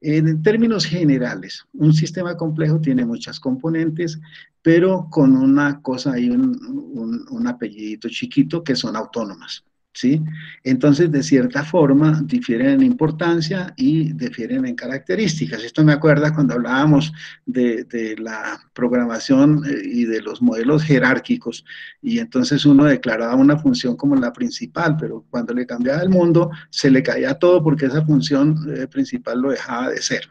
En términos generales, un sistema complejo tiene muchas componentes, pero con una cosa ahí, un apellidito chiquito, que son autónomas. ¿sí? Entonces, de cierta forma, difieren en importancia y difieren en características. Esto me acuerda cuando hablábamos de la programación y de los modelos jerárquicos, y entonces uno declaraba una función como la principal, pero cuando le cambiaba el mundo, se le caía todo porque esa función principal lo dejaba de ser.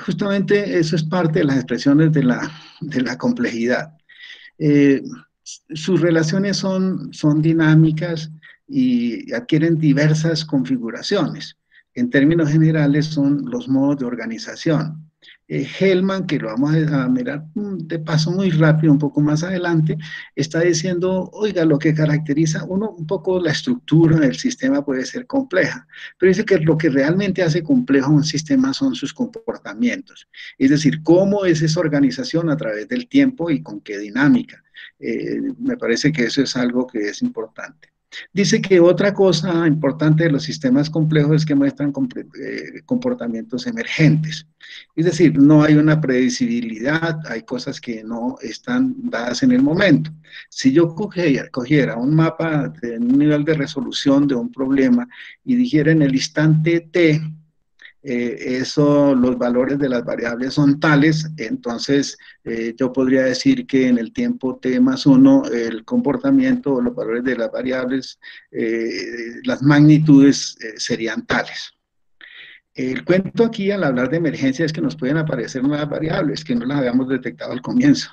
Justamente eso es parte de las expresiones de la complejidad. Eh, Sus relaciones son dinámicas y adquieren diversas configuraciones. En términos generales son los modos de organización. Hellman, que lo vamos a mirar de paso muy rápido, un poco más adelante, está diciendo, oiga, lo que caracteriza un poco la estructura del sistema puede ser compleja, pero dice que lo que realmente hace complejo un sistema son sus comportamientos, es decir, cómo es esa organización a través del tiempo y con qué dinámica. Me parece que eso es algo que es importante. Dice que otra cosa importante de los sistemas complejos es que muestran comportamientos emergentes. Es decir, no hay una predecibilidad, hay cosas que no están dadas en el momento. Si yo cogiera un mapa de un nivel de resolución de un problema y dijera en el instante T, los valores de las variables son tales, entonces yo podría decir que en el tiempo t más 1 el comportamiento o los valores de las variables, las magnitudes serían tales. El cuento aquí al hablar de emergencia es que nos pueden aparecer nuevas variables que no las habíamos detectado al comienzo,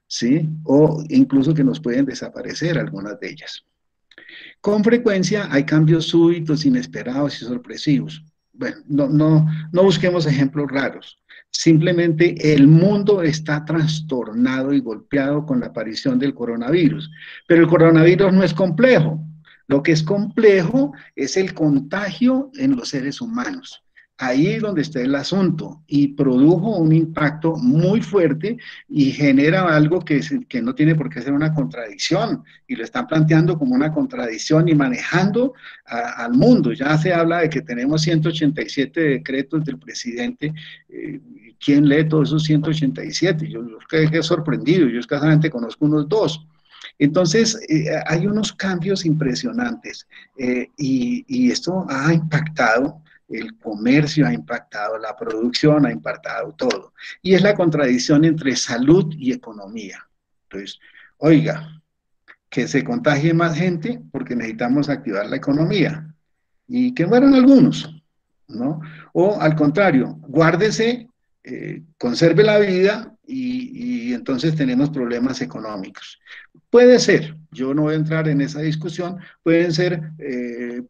¿sí? O incluso que nos pueden desaparecer algunas de ellas. Con frecuencia hay cambios súbitos, inesperados y sorpresivos. Bueno, no busquemos ejemplos raros. Simplemente el mundo está trastornado y golpeado con la aparición del coronavirus. Pero el coronavirus no es complejo. Lo que es complejo es el contagio en los seres humanos. Ahí es donde está el asunto y produjo un impacto muy fuerte y genera algo que no tiene por qué ser una contradicción y lo están planteando como una contradicción y manejando al mundo. Ya se habla de que tenemos 187 decretos del presidente. ¿Quién lee todos esos 187? Yo quedé sorprendido, yo escasamente conozco unos 2. Entonces, hay unos cambios impresionantes y esto ha impactado el comercio, ha impactado la producción, ha impactado todo. Y es la contradicción entre salud y economía. Entonces, oiga, que se contagie más gente porque necesitamos activar la economía. Y que mueran algunos, ¿no? O al contrario, guárdese, conserve la vida y entonces tenemos problemas económicos. Puede ser, yo no voy a entrar en esa discusión, pueden ser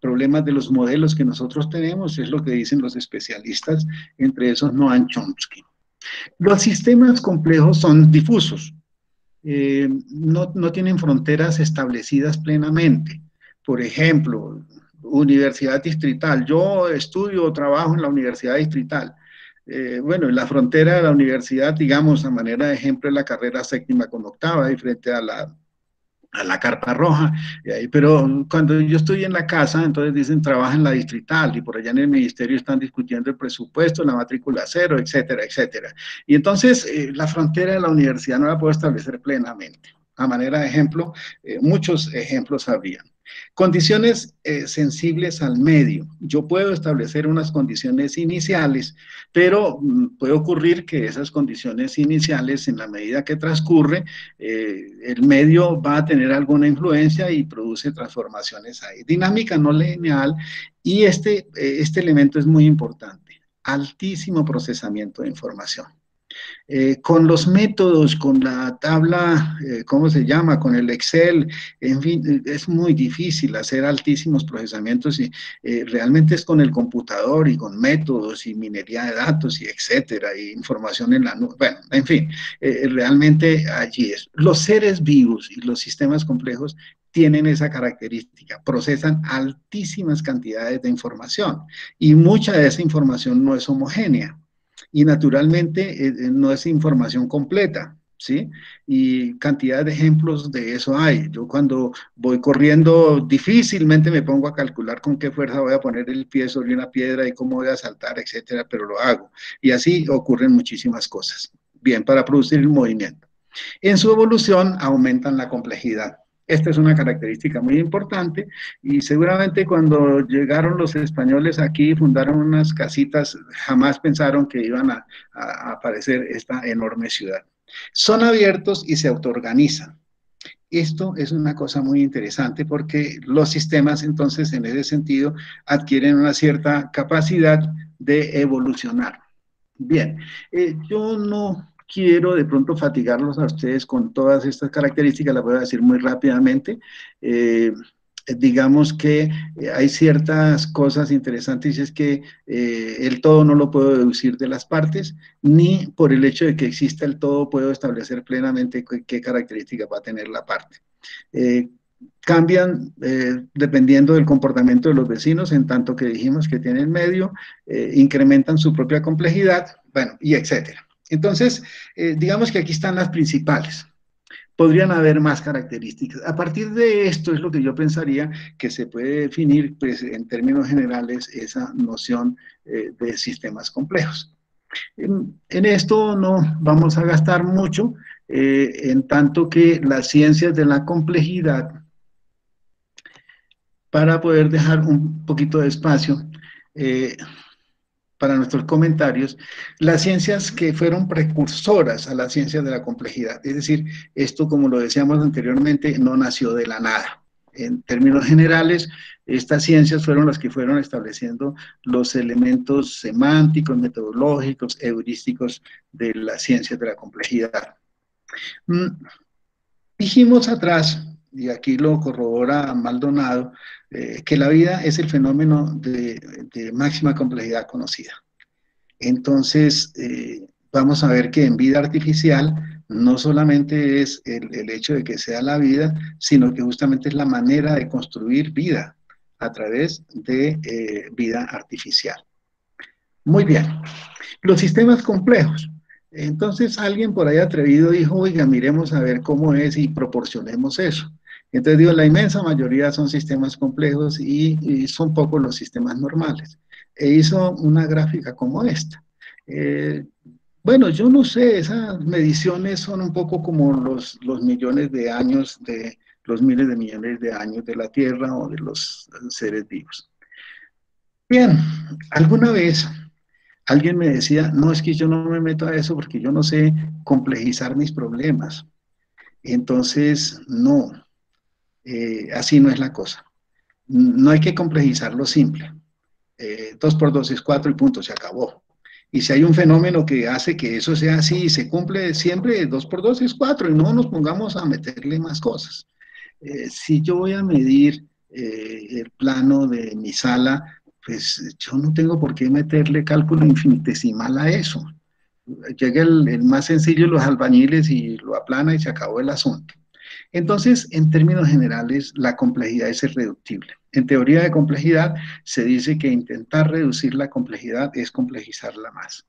problemas de los modelos que nosotros tenemos, es lo que dicen los especialistas, entre esos Noam Chomsky. Los sistemas complejos son difusos, no tienen fronteras establecidas plenamente. Por ejemplo, universidad distrital. Yo estudio o trabajo en la universidad distrital. Bueno, en la frontera de la universidad, digamos, a manera de ejemplo, es la carrera séptima con octava, y frente a la carpa roja, pero cuando yo estoy en la casa, entonces dicen trabaja en la distrital y por allá en el ministerio están discutiendo el presupuesto, la matrícula cero, etcétera, etcétera. Y entonces la frontera de la universidad no la puedo establecer plenamente. A manera de ejemplo, muchos ejemplos habrían. Condiciones sensibles al medio. Yo puedo establecer unas condiciones iniciales, pero puede ocurrir que esas condiciones iniciales, en la medida que transcurre, el medio va a tener alguna influencia y produce transformaciones ahí. Dinámica no lineal, y este elemento es muy importante. Altísimo procesamiento de información. Con los métodos, con la tabla, ¿cómo se llama? Con el Excel, en fin, es muy difícil hacer altísimos procesamientos y realmente es con el computador y con métodos y minería de datos y etcétera, y información en la nube. Bueno, en fin, realmente allí es. Los seres vivos y los sistemas complejos tienen esa característica, procesan altísimas cantidades de información y mucha de esa información no es homogénea. Y naturalmente no es información completa, ¿sí? Y cantidad de ejemplos de eso hay. Yo cuando voy corriendo difícilmente me pongo a calcular con qué fuerza voy a poner el pie sobre una piedra y cómo voy a saltar, etcétera, pero lo hago. Y así ocurren muchísimas cosas. Bien, para producir el movimiento. En su evolución aumentan la complejidad. Esta es una característica muy importante y seguramente cuando llegaron los españoles aquí y fundaron unas casitas, jamás pensaron que iban a aparecer esta enorme ciudad. Son abiertos y se autoorganizan. Esto es una cosa muy interesante porque los sistemas entonces en ese sentido adquieren una cierta capacidad de evolucionar. Bien, yo no quiero de pronto fatigarlos a ustedes con todas estas características, las voy a decir muy rápidamente. Digamos que hay ciertas cosas interesantes y es que el todo no lo puedo deducir de las partes, ni por el hecho de que exista el todo puedo establecer plenamente qué características va a tener la parte. Cambian dependiendo del comportamiento de los vecinos, en tanto que dijimos que tienen medio, incrementan su propia complejidad, bueno, y etcétera. Entonces, digamos que aquí están las principales. Podrían haber más características. A partir de esto es lo que yo pensaría que se puede definir, pues, en términos generales, esa noción de sistemas complejos. En esto no vamos a gastar mucho, en tanto que las ciencias de la complejidad, para poder dejar un poquito de espacio para nuestros comentarios, las ciencias que fueron precursoras a las ciencias de la complejidad. Es decir, esto, como lo decíamos anteriormente, no nació de la nada. En términos generales, estas ciencias fueron las que fueron estableciendo los elementos semánticos, metodológicos, heurísticos de las ciencias de la complejidad. Dijimos atrás, y aquí lo corrobora Maldonado, que la vida es el fenómeno de máxima complejidad conocida. Entonces, vamos a ver que en vida artificial no solamente es el hecho de que sea la vida, sino que justamente es la manera de construir vida a través de vida artificial. Muy bien, los sistemas complejos. Entonces alguien por ahí atrevido dijo, oiga, miremos a ver cómo es y proporcionemos eso. Entonces digo, la inmensa mayoría son sistemas complejos y son pocos los sistemas normales. E hizo una gráfica como esta. Bueno, yo no sé, esas mediciones son un poco como los millones de años, los miles de millones de años de la Tierra o de los seres vivos. Bien, alguna vez alguien me decía, no, es que yo no me meto a eso porque yo no sé complejizar mis problemas. Entonces, no, así no es la cosa. No hay que complejizar lo simple. 2 por 2 es 4 y punto, se acabó. Y si hay un fenómeno que hace que eso sea así y se cumple siempre, 2 por 2 es 4 y no nos pongamos a meterle más cosas. Si yo voy a medir el plano de mi sala, pues yo no tengo por qué meterle cálculo infinitesimal a eso. Llega el más sencillo, los albañiles, y lo aplana y se acabó el asunto. Entonces, en términos generales, la complejidad es irreductible. En teoría de complejidad se dice que intentar reducir la complejidad es complejizarla más.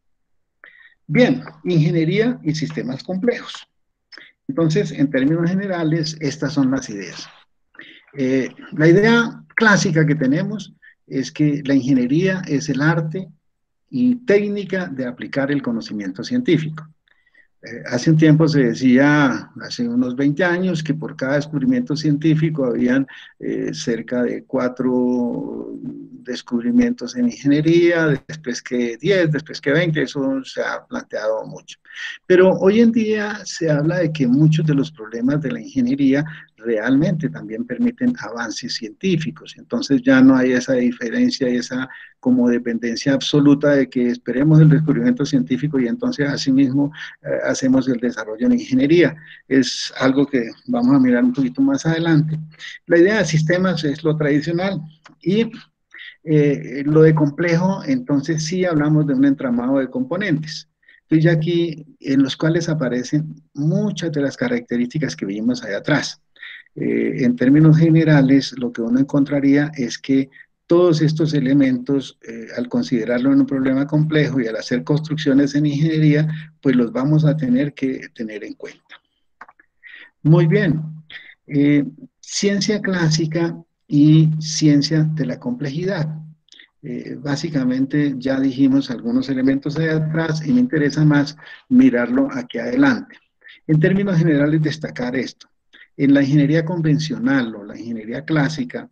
Bien, ingeniería y sistemas complejos. Entonces, en términos generales, estas son las ideas. La idea clásica que tenemos es que la ingeniería es el arte y técnica de aplicar el conocimiento científico. Hace un tiempo se decía, hace unos 20 años, que por cada descubrimiento científico habían cerca de 4 descubrimientos en ingeniería, después que 10, después que 20, eso se ha planteado mucho. Pero hoy en día se habla de que muchos de los problemas de la ingeniería realmente también permiten avances científicos, entonces ya no hay esa diferencia y esa como dependencia absoluta de que esperemos el descubrimiento científico y entonces asimismo hacemos el desarrollo en ingeniería. Es algo que vamos a mirar un poquito más adelante. La idea de sistemas es lo tradicional y lo de complejo, entonces sí hablamos de un entramado de componentes. Entonces ya aquí en los cuales aparecen muchas de las características que vimos allá atrás. En términos generales, lo que uno encontraría es que todos estos elementos, al considerarlo en un problema complejo y al hacer construcciones en ingeniería, pues los vamos a tener que tener en cuenta. Muy bien. Ciencia clásica y ciencia de la complejidad. Básicamente ya dijimos algunos elementos de atrás y me interesa más mirarlo aquí adelante. En términos generales, destacar esto. En la ingeniería convencional o la ingeniería clásica,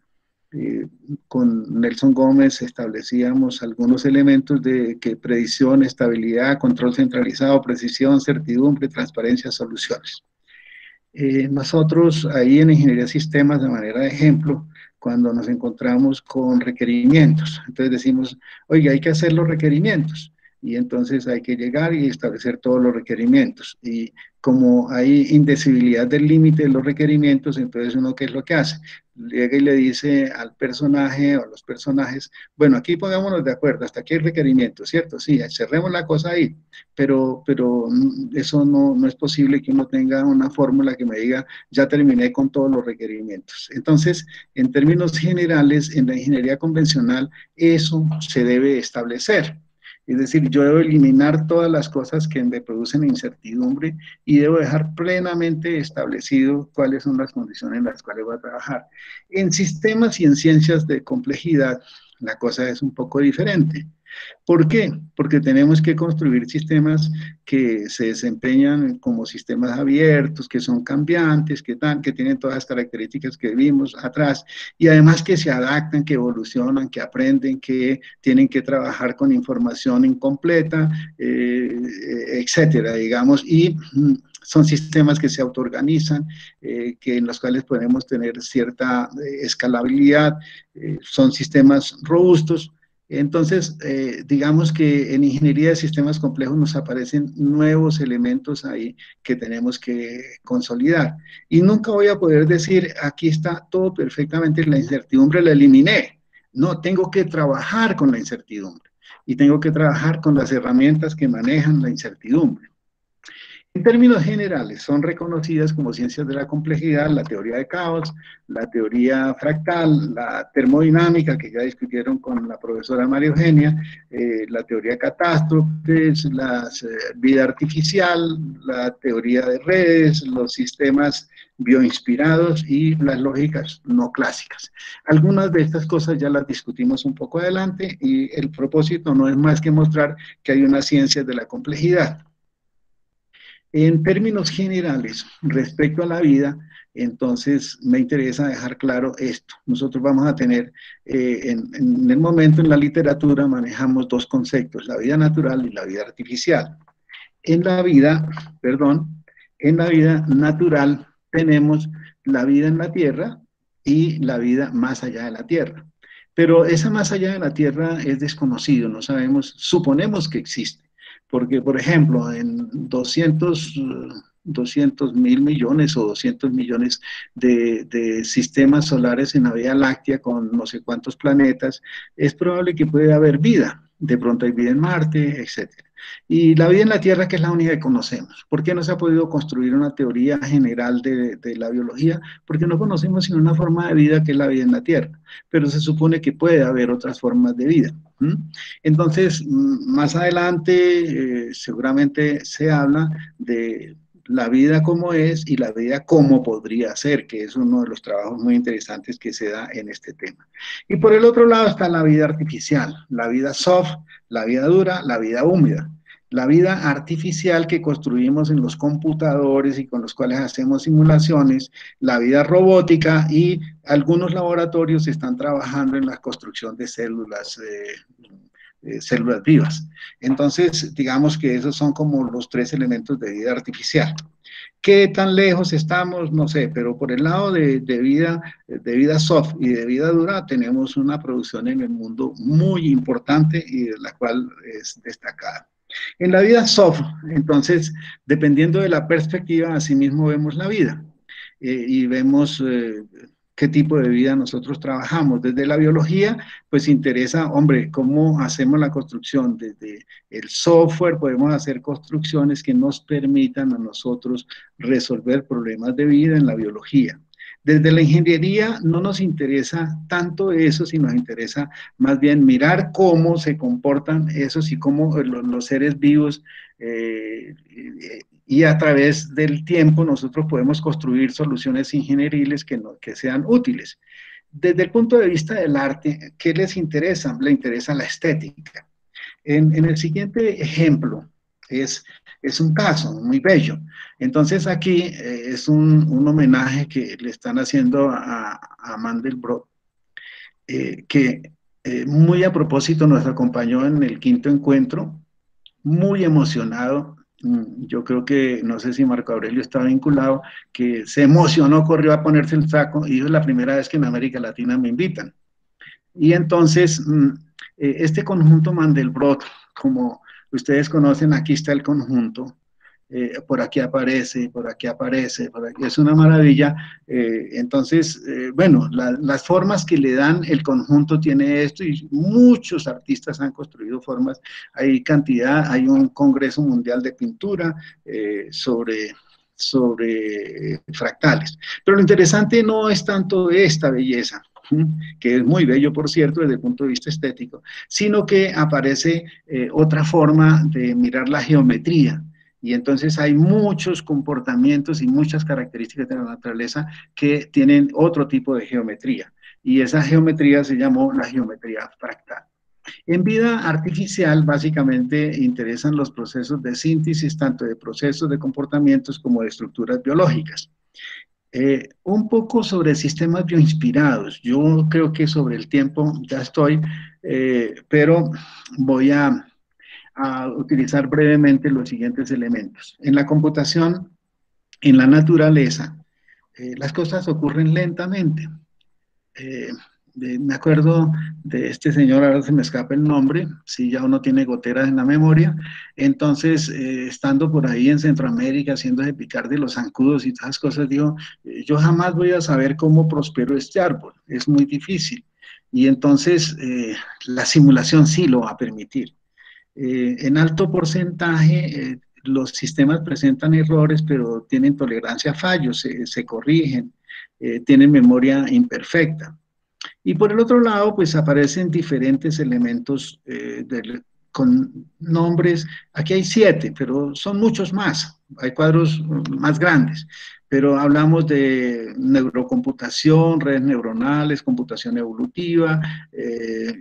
con Nelson Gómez establecíamos algunos elementos de que predicción, estabilidad, control centralizado, precisión, certidumbre, transparencia, soluciones. Nosotros ahí en Ingeniería de Sistemas, de manera de ejemplo, cuando nos encontramos con requerimientos, entonces decimos, oiga, hay que hacer los requerimientos, y entonces hay que llegar y establecer todos los requerimientos, y como hay indecibilidad del límite de los requerimientos, entonces uno, ¿qué es lo que hace? Llega y le dice al personaje o a los personajes, bueno, aquí pongámonos de acuerdo, hasta aquí hay requerimientos, ¿cierto? Sí, cerremos la cosa ahí, pero eso no es posible que uno tenga una fórmula que me diga, ya terminé con todos los requerimientos. Entonces, en términos generales, en la ingeniería convencional, eso se debe establecer. Es decir, yo debo eliminar todas las cosas que me producen incertidumbre y debo dejar plenamente establecido cuáles son las condiciones en las cuales voy a trabajar. En sistemas y en ciencias de complejidad, la cosa es un poco diferente. ¿Por qué? Porque tenemos que construir sistemas que se desempeñan como sistemas abiertos, que son cambiantes, que tienen todas las características que vimos atrás, y además que se adaptan, que evolucionan, que aprenden, que tienen que trabajar con información incompleta, etcétera, digamos, y son sistemas que se autoorganizan, que en los cuales podemos tener cierta escalabilidad, son sistemas robustos. Entonces, digamos que en ingeniería de sistemas complejos nos aparecen nuevos elementos ahí que tenemos que consolidar. Y nunca voy a poder decir, aquí está todo perfectamente, la incertidumbre la eliminé. No, tengo que trabajar con la incertidumbre y tengo que trabajar con las herramientas que manejan la incertidumbre. En términos generales, son reconocidas como ciencias de la complejidad la teoría de caos, la teoría fractal, la termodinámica, que ya discutieron con la profesora María Eugenia, la teoría de catástrofes, la vida artificial, la teoría de redes, los sistemas bioinspirados y las lógicas no clásicas. Algunas de estas cosas ya las discutimos un poco adelante y el propósito no es más que mostrar que hay unas ciencias de la complejidad. En términos generales, respecto a la vida, entonces me interesa dejar claro esto. Nosotros vamos a tener, en el momento en la literatura manejamos dos conceptos, la vida natural y la vida artificial. En la vida, en la vida natural tenemos la vida en la Tierra y la vida más allá de la Tierra. Pero esa más allá de la Tierra es desconocido, no sabemos, suponemos que existe. Porque, por ejemplo, en 200.000 millones o 200 millones de sistemas solares en la Vía Láctea con no sé cuántos planetas, es probable que pueda haber vida. De pronto hay vida en Marte, etc. Y la vida en la Tierra, que es la única que conocemos. ¿Por qué no se ha podido construir una teoría general de la biología? Porque no conocemos sino una forma de vida que es la vida en la Tierra. Pero se supone que puede haber otras formas de vida. Entonces, más adelante seguramente se habla de la vida como es y la vida como podría ser, que es uno de los trabajos muy interesantes que se da en este tema. Y por el otro lado está la vida artificial, la vida soft, la vida dura, la vida húmeda. La vida artificial que construimos en los computadores y con los cuales hacemos simulaciones, la vida robótica y algunos laboratorios están trabajando en la construcción de células vivas. Entonces, digamos que esos son como los tres elementos de vida artificial. ¿Qué tan lejos estamos? No sé, pero por el lado de vida soft y de vida dura, tenemos una producción en el mundo muy importante y de la cual es destacada. En la vida soft, entonces, dependiendo de la perspectiva, así mismo vemos la vida y vemos qué tipo de vida nosotros trabajamos. Desde la biología, pues interesa, hombre, cómo hacemos la construcción. Desde el software podemos hacer construcciones que nos permitan a nosotros resolver problemas de vida en la biología. Desde la ingeniería no nos interesa tanto eso, sino nos interesa más bien mirar cómo se comportan esos y cómo los seres vivos y a través del tiempo nosotros podemos construir soluciones ingenieriles que sean útiles. Desde el punto de vista del arte, ¿qué les interesa? Le interesa la estética. En el siguiente ejemplo, es un caso muy bello. Entonces aquí es un homenaje que le están haciendo a Mandelbrot, que muy a propósito nos acompañó en el quinto encuentro, muy emocionado. Yo creo que, no sé si Marco Aurelio está vinculado, que se emocionó, corrió a ponerse el saco y es la primera vez que en América Latina me invitan. Y entonces, este conjunto Mandelbrot, como ustedes conocen, aquí está el conjunto, por aquí aparece, por aquí aparece, por aquí, es una maravilla. Entonces, bueno, las formas que le dan el conjunto tiene esto y muchos artistas han construido formas, hay cantidad, hay un Congreso Mundial de Pintura sobre fractales. Pero lo interesante no es tanto esta belleza, que es muy bello, por cierto, desde el punto de vista estético, sino que aparece otra forma de mirar la geometría. Y entonces hay muchos comportamientos y muchas características de la naturaleza que tienen otro tipo de geometría. Y esa geometría se llamó la geometría fractal. En vida artificial, básicamente, interesan los procesos de síntesis, tanto de procesos de comportamientos como de estructuras biológicas. Un poco sobre sistemas bioinspirados. Yo creo que sobre el tiempo ya estoy, pero voy a utilizar brevemente los siguientes elementos. En la computación, en la naturaleza, las cosas ocurren lentamente. Eh, Me acuerdo de este señor, ahora se me escapa el nombre, si ya uno tiene goteras en la memoria, entonces estando por ahí en Centroamérica haciéndose picar de los zancudos y todas esas cosas, digo, yo jamás voy a saber cómo prosperó este árbol, es muy difícil. Y entonces la simulación sí lo va a permitir. En alto porcentaje los sistemas presentan errores, pero tienen tolerancia a fallos, se corrigen, tienen memoria imperfecta. Y por el otro lado, pues aparecen diferentes elementos con nombres. Aquí hay 7, pero son muchos más. Hay cuadros más grandes. Pero hablamos de neurocomputación, redes neuronales, computación evolutiva,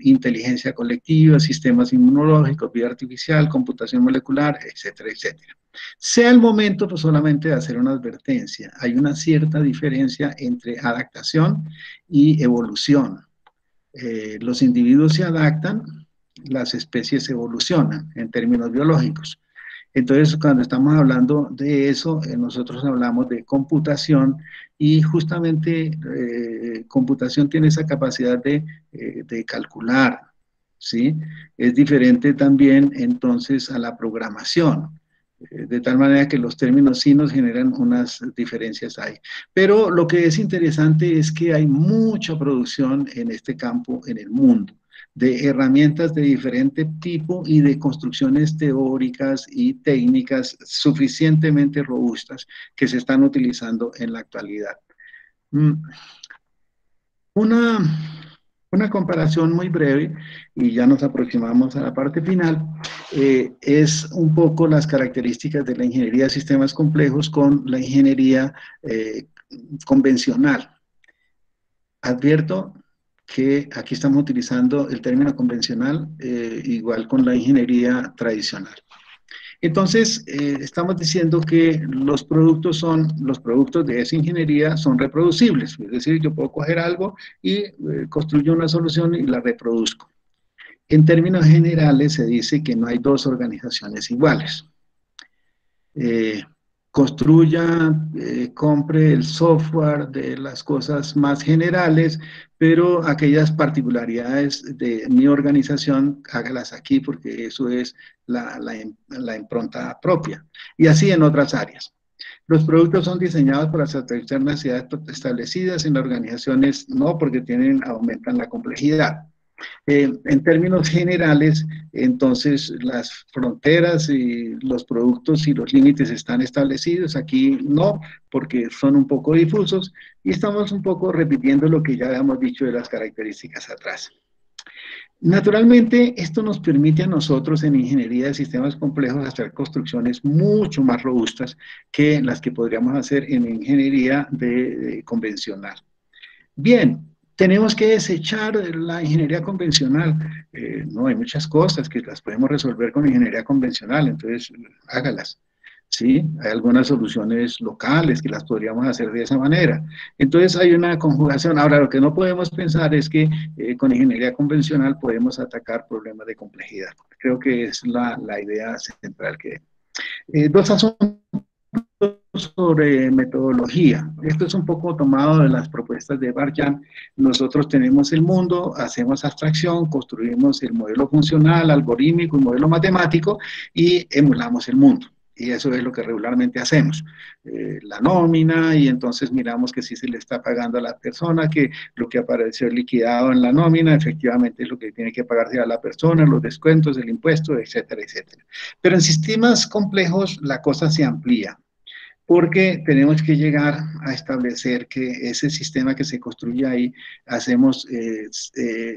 inteligencia colectiva, sistemas inmunológicos, vida artificial, computación molecular, etcétera, etcétera. Sea el momento pues, solamente de hacer una advertencia. Hay una cierta diferencia entre adaptación y evolución. Los individuos se adaptan, las especies evolucionan en términos biológicos. Entonces, cuando estamos hablando de eso, nosotros hablamos de computación y justamente computación tiene esa capacidad de calcular, ¿sí? Es diferente también entonces a la programación. De tal manera que los términos sí nos generan unas diferencias ahí. Pero lo que es interesante es que hay mucha producción en este campo en el mundo, de herramientas de diferente tipo y de construcciones teóricas y técnicas suficientemente robustas que se están utilizando en la actualidad. Una comparación muy breve, y ya nos aproximamos a la parte final, es un poco las características de la ingeniería de sistemas complejos con la ingeniería convencional. Advierto que aquí estamos utilizando el término convencional igual con la ingeniería tradicional. Entonces, estamos diciendo que los productos de esa ingeniería son reproducibles, es decir, yo puedo coger algo y construyo una solución y la reproduzco. En términos generales se dice que no hay dos organizaciones iguales. Construya, compre el software de las cosas más generales, pero aquellas particularidades de mi organización, hágalas aquí porque eso es la impronta propia. Y así en otras áreas. Los productos son diseñados para satisfacer necesidades establecidas en las organizaciones, no porque aumentan la complejidad. En términos generales, entonces las fronteras y los productos y los límites están establecidos. Aquí no, porque son un poco difusos y estamos un poco repitiendo lo que ya habíamos dicho de las características atrás. Naturalmente, esto nos permite a nosotros en ingeniería de sistemas complejos hacer construcciones mucho más robustas que las que podríamos hacer en ingeniería convencional. Bien, tenemos que desechar la ingeniería convencional. No, hay muchas cosas que las podemos resolver con ingeniería convencional, entonces hágalas. ¿Sí? Hay algunas soluciones locales que las podríamos hacer de esa manera. Entonces hay una conjugación. Ahora, lo que no podemos pensar es que con ingeniería convencional podemos atacar problemas de complejidad. Creo que es la idea central que... dos asuntos sobre metodología. Esto es un poco tomado de las propuestas de Barjan. Nosotros tenemos el mundo, hacemos abstracción, construimos el modelo funcional, algorítmico y modelo matemático y emulamos el mundo. Y eso es lo que regularmente hacemos. La nómina, y entonces miramos que si se le está pagando a la persona, que lo que apareció liquidado en la nómina, efectivamente es lo que tiene que pagarse a la persona, los descuentos, el impuesto, etcétera, etcétera. Pero en sistemas complejos la cosa se amplía, porque tenemos que llegar a establecer que ese sistema que se construye ahí, hacemos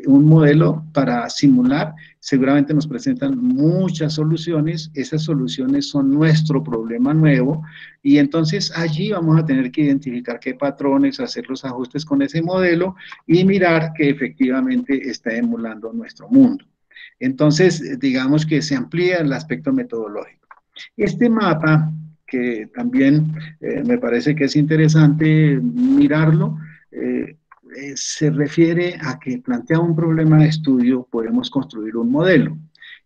un modelo para simular, seguramente nos presentan muchas soluciones, esas soluciones son nuestro problema nuevo, y entonces allí vamos a tener que identificar qué patrones, hacer los ajustes con ese modelo, y mirar que efectivamente está emulando nuestro mundo. Entonces, digamos que se amplía el aspecto metodológico. Este mapa, que también me parece que es interesante mirarlo, se refiere a que plantea un problema de estudio, podemos construir un modelo.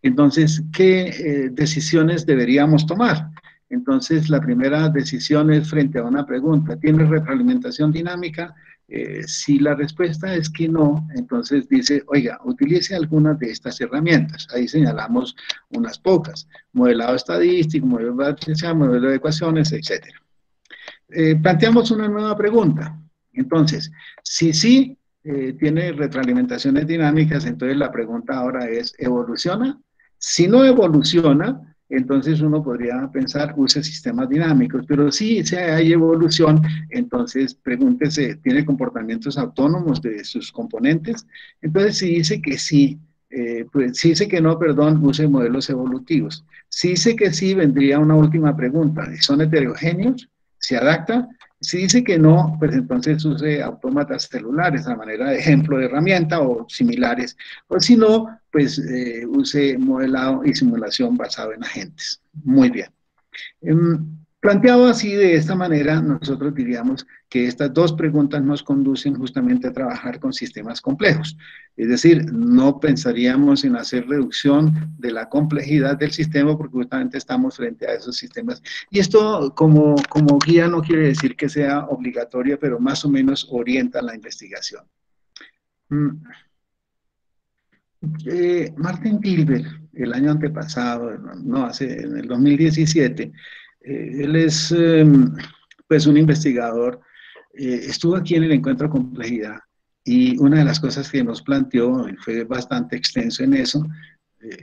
Entonces, ¿qué decisiones deberíamos tomar? Entonces, la primera decisión es frente a una pregunta, ¿tiene retroalimentación dinámica? Si la respuesta es que no, entonces dice, oiga, utilice algunas de estas herramientas. Ahí señalamos unas pocas: modelado estadístico, modelo de modelo de ecuaciones, etc. Planteamos una nueva pregunta. Entonces, si sí tiene retroalimentaciones dinámicas, entonces la pregunta ahora es, ¿evoluciona? Si no evoluciona, entonces uno podría pensar, use sistemas dinámicos, pero si hay evolución, entonces pregúntese, ¿tiene comportamientos autónomos de sus componentes? Entonces, si dice que sí, pues si dice que no, perdón, use modelos evolutivos. Si dice que sí, vendría una última pregunta, ¿son heterogéneos? ¿Se adapta? Si dice que no, pues entonces use autómatas celulares a manera de ejemplo de herramienta o similares. O si no, pues use modelado y simulación basado en agentes. Muy bien. Planteado así de esta manera, nosotros diríamos que estas dos preguntas nos conducen justamente a trabajar con sistemas complejos. Es decir, no pensaríamos en hacer reducción de la complejidad del sistema porque justamente estamos frente a esos sistemas. Y esto como guía no quiere decir que sea obligatorio, pero más o menos orienta la investigación. Martin Gilbert, el año antepasado, no, en el 2017, él es pues un investigador, estuvo aquí en el Encuentro Complejidad, y una de las cosas que nos planteó, y fue bastante extenso en eso,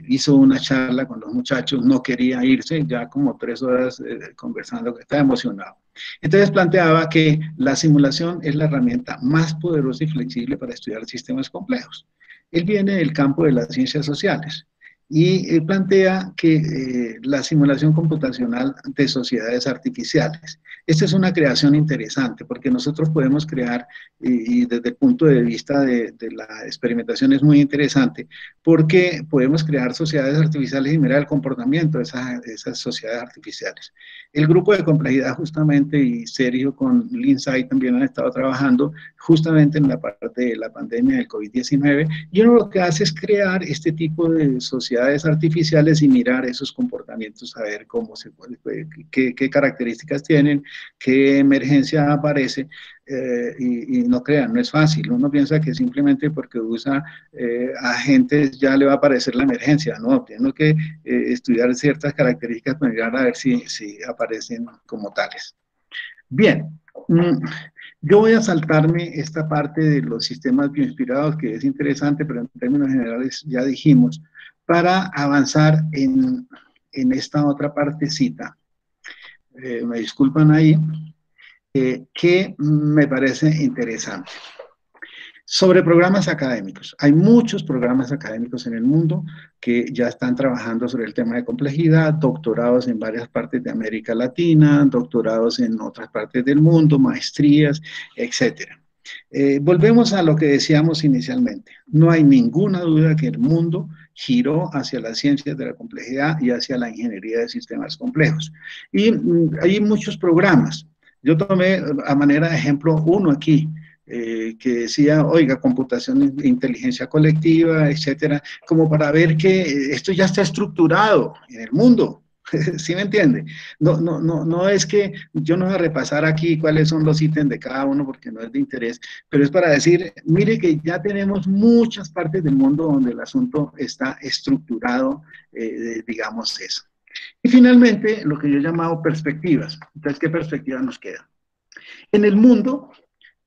hizo una charla con los muchachos, no quería irse, ya como 3 horas conversando, estaba emocionado. Entonces planteaba que la simulación es la herramienta más poderosa y flexible para estudiar sistemas complejos. Él viene del campo de las ciencias sociales y plantea que la simulación computacional de sociedades artificiales. Esta es una creación interesante porque nosotros podemos crear, y desde el punto de vista de la experimentación es muy interesante, porque podemos crear sociedades artificiales y mirar el comportamiento de esas sociedades artificiales. El grupo de complejidad justamente, y Sergio con Lindsay también han estado trabajando justamente en la parte de la pandemia del COVID-19, y uno lo que hace es crear este tipo de sociedades artificiales y mirar esos comportamientos, a ver cómo qué características tienen, qué emergencia aparece, y no crean, no es fácil. Uno piensa que simplemente porque usa agentes ya le va a aparecer la emergencia. No, tiene que estudiar ciertas características para mirar a ver si aparecen como tales. Bien, yo voy a saltarme esta parte de los sistemas bioinspirados, que es interesante, pero en términos generales ya dijimos, para avanzar en esta otra partecita. Me disculpan ahí, que me parece interesante. Sobre programas académicos. Hay muchos programas académicos en el mundo que ya están trabajando sobre el tema de complejidad, doctorados en varias partes de América Latina, doctorados en otras partes del mundo, maestrías, etcétera. Volvemos a lo que decíamos inicialmente. No hay ninguna duda que el mundo giró hacia las ciencias de la complejidad y hacia la ingeniería de sistemas complejos. Y hay muchos programas. Yo tomé a manera de ejemplo uno aquí, que decía, oiga, computación de inteligencia colectiva, etcétera, como para ver que esto ya está estructurado en el mundo. ¿Sí me entiende? No es que yo no voy a repasar aquí cuáles son los ítems de cada uno porque no es de interés, pero es para decir, mire que ya tenemos muchas partes del mundo donde el asunto está estructurado, digamos eso. Y finalmente, lo que yo he llamado perspectivas. Entonces, ¿qué perspectiva nos queda? En el mundo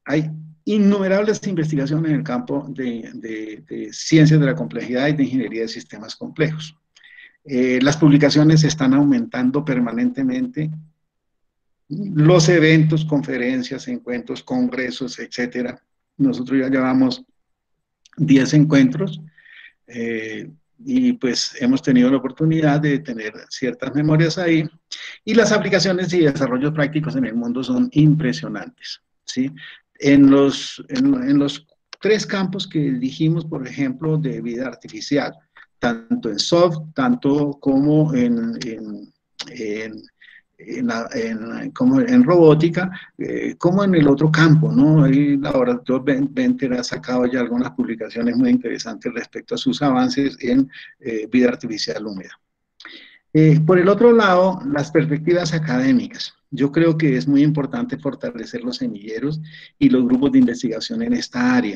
hay innumerables investigaciones en el campo de ciencias de la complejidad y de ingeniería de sistemas complejos. Las publicaciones están aumentando permanentemente, los eventos, conferencias, encuentros, congresos, etcétera. Nosotros ya llevamos 10 encuentros y pues hemos tenido la oportunidad de tener ciertas memorias ahí y las aplicaciones y desarrollos prácticos en el mundo son impresionantes, ¿sí? En los 3 campos que dijimos, por ejemplo, de vida artificial, tanto en soft, tanto como como en robótica, como en el otro campo, ¿no? El laboratorio Venter ha sacado ya algunas publicaciones muy interesantes respecto a sus avances en vida artificial húmeda. Por el otro lado, las perspectivas académicas. Yo creo que es muy importante fortalecer los semilleros y los grupos de investigación en esta área.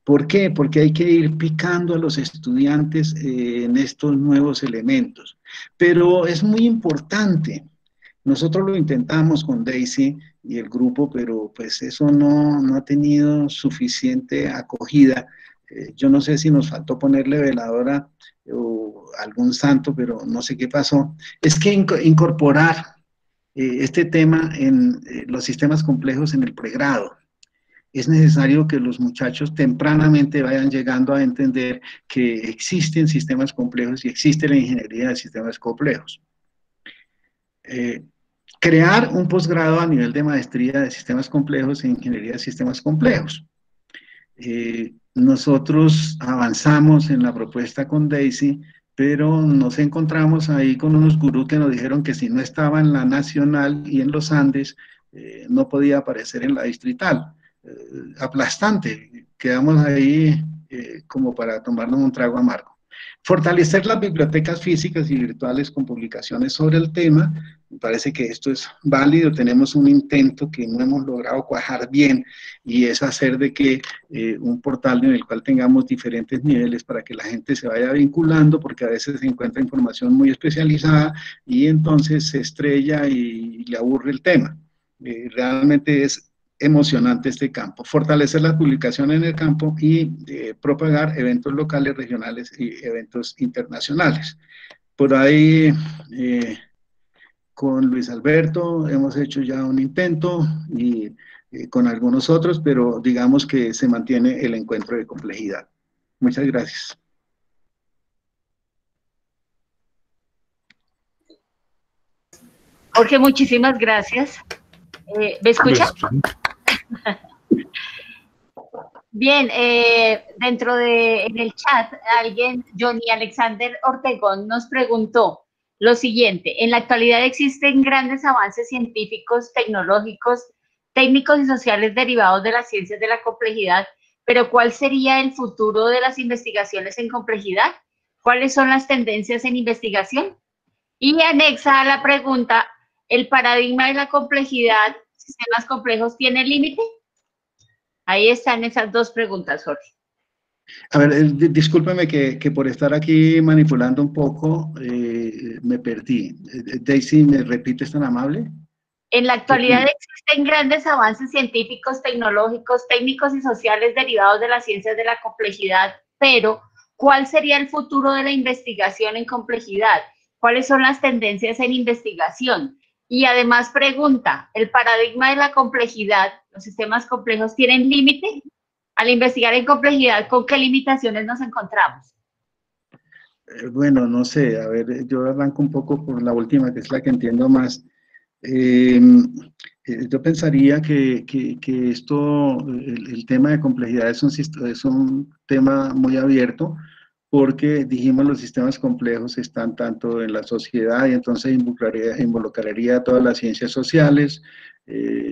¿Por qué? Porque hay que ir picando a los estudiantes en estos nuevos elementos. Pero es muy importante. Nosotros lo intentamos con Daisy y el grupo, pero pues eso no ha tenido suficiente acogida. Yo no sé si nos faltó ponerle veladora o algún santo, pero no sé qué pasó. Es que incorporar este tema en los sistemas complejos en el pregrado. Es necesario que los muchachos tempranamente vayan llegando a entender que existen sistemas complejos y existe la ingeniería de sistemas complejos. Crear un posgrado a nivel de maestría de sistemas complejos e ingeniería de sistemas complejos. Nosotros avanzamos en la propuesta con Daisy, pero nos encontramos ahí con unos gurús que nos dijeron que si no estaba en la nacional y en los Andes, no podía aparecer en la distrital. Aplastante, quedamos ahí como para tomarnos un trago amargo. Fortalecer las bibliotecas físicas y virtuales con publicaciones sobre el tema, me parece que esto es válido, tenemos un intento que no hemos logrado cuajar bien y es hacer de que un portal en el cual tengamos diferentes niveles para que la gente se vaya vinculando, porque a veces se encuentra información muy especializada y entonces se estrella y le aburre el tema. Realmente es emocionante este campo. Fortalecer la publicación en el campo y propagar eventos locales, regionales y eventos internacionales. Por ahí, con Luis Alberto hemos hecho ya un intento y con algunos otros, pero digamos que se mantiene el encuentro de complejidad. Muchas gracias. Jorge, muchísimas gracias. ¿Me escucha? Bien, dentro en el chat, alguien, Johnny Alexander Ortegón, nos preguntó lo siguiente: en la actualidad existen grandes avances científicos, tecnológicos, técnicos y sociales derivados de las ciencias de la complejidad, pero ¿cuál sería el futuro de las investigaciones en complejidad? ¿Cuáles son las tendencias en investigación? Y anexa a la pregunta, ¿el paradigma de la complejidad, sistemas complejos, tiene límite? Ahí están esas 2 preguntas, Jorge. A ver, discúlpeme que por estar aquí manipulando un poco me perdí. Daisy, ¿me repite, es tan amable? En la actualidad existen grandes avances científicos, tecnológicos, técnicos y sociales derivados de las ciencias de la complejidad, pero ¿cuál sería el futuro de la investigación en complejidad? ¿Cuáles son las tendencias en investigación? Y además pregunta, ¿el paradigma de la complejidad, los sistemas complejos, tienen límite? Al investigar en complejidad, ¿con qué limitaciones nos encontramos? Bueno, no sé, a ver, yo arranco un poco por la última, que es la que entiendo más. Yo pensaría que esto, el tema de complejidad es un tema muy abierto, porque dijimos los sistemas complejos están tanto en la sociedad y entonces involucraría a todas las ciencias sociales,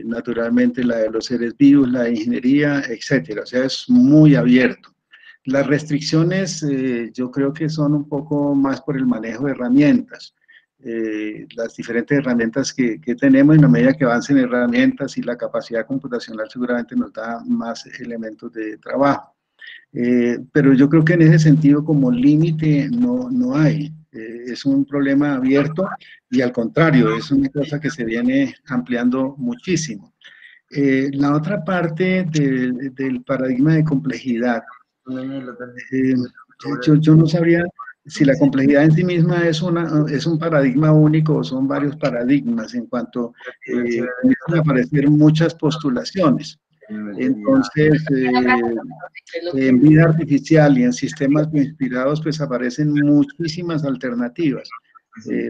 naturalmente la de los seres vivos, la de ingeniería, etcétera. O sea, es muy abierto. Las restricciones yo creo que son un poco más por el manejo de herramientas. Las diferentes herramientas que tenemos, en la medida que avancen herramientas y la capacidad computacional seguramente nos da más elementos de trabajo. Pero yo creo que en ese sentido como límite no hay. Es un problema abierto y al contrario, es una cosa que se viene ampliando muchísimo. La otra parte del paradigma de complejidad, yo no sabría si la complejidad en sí misma es un paradigma único o son varios paradigmas en cuanto comienzan a aparecer muchas postulaciones. Entonces, en vida artificial y en sistemas inspirados, pues aparecen muchísimas alternativas.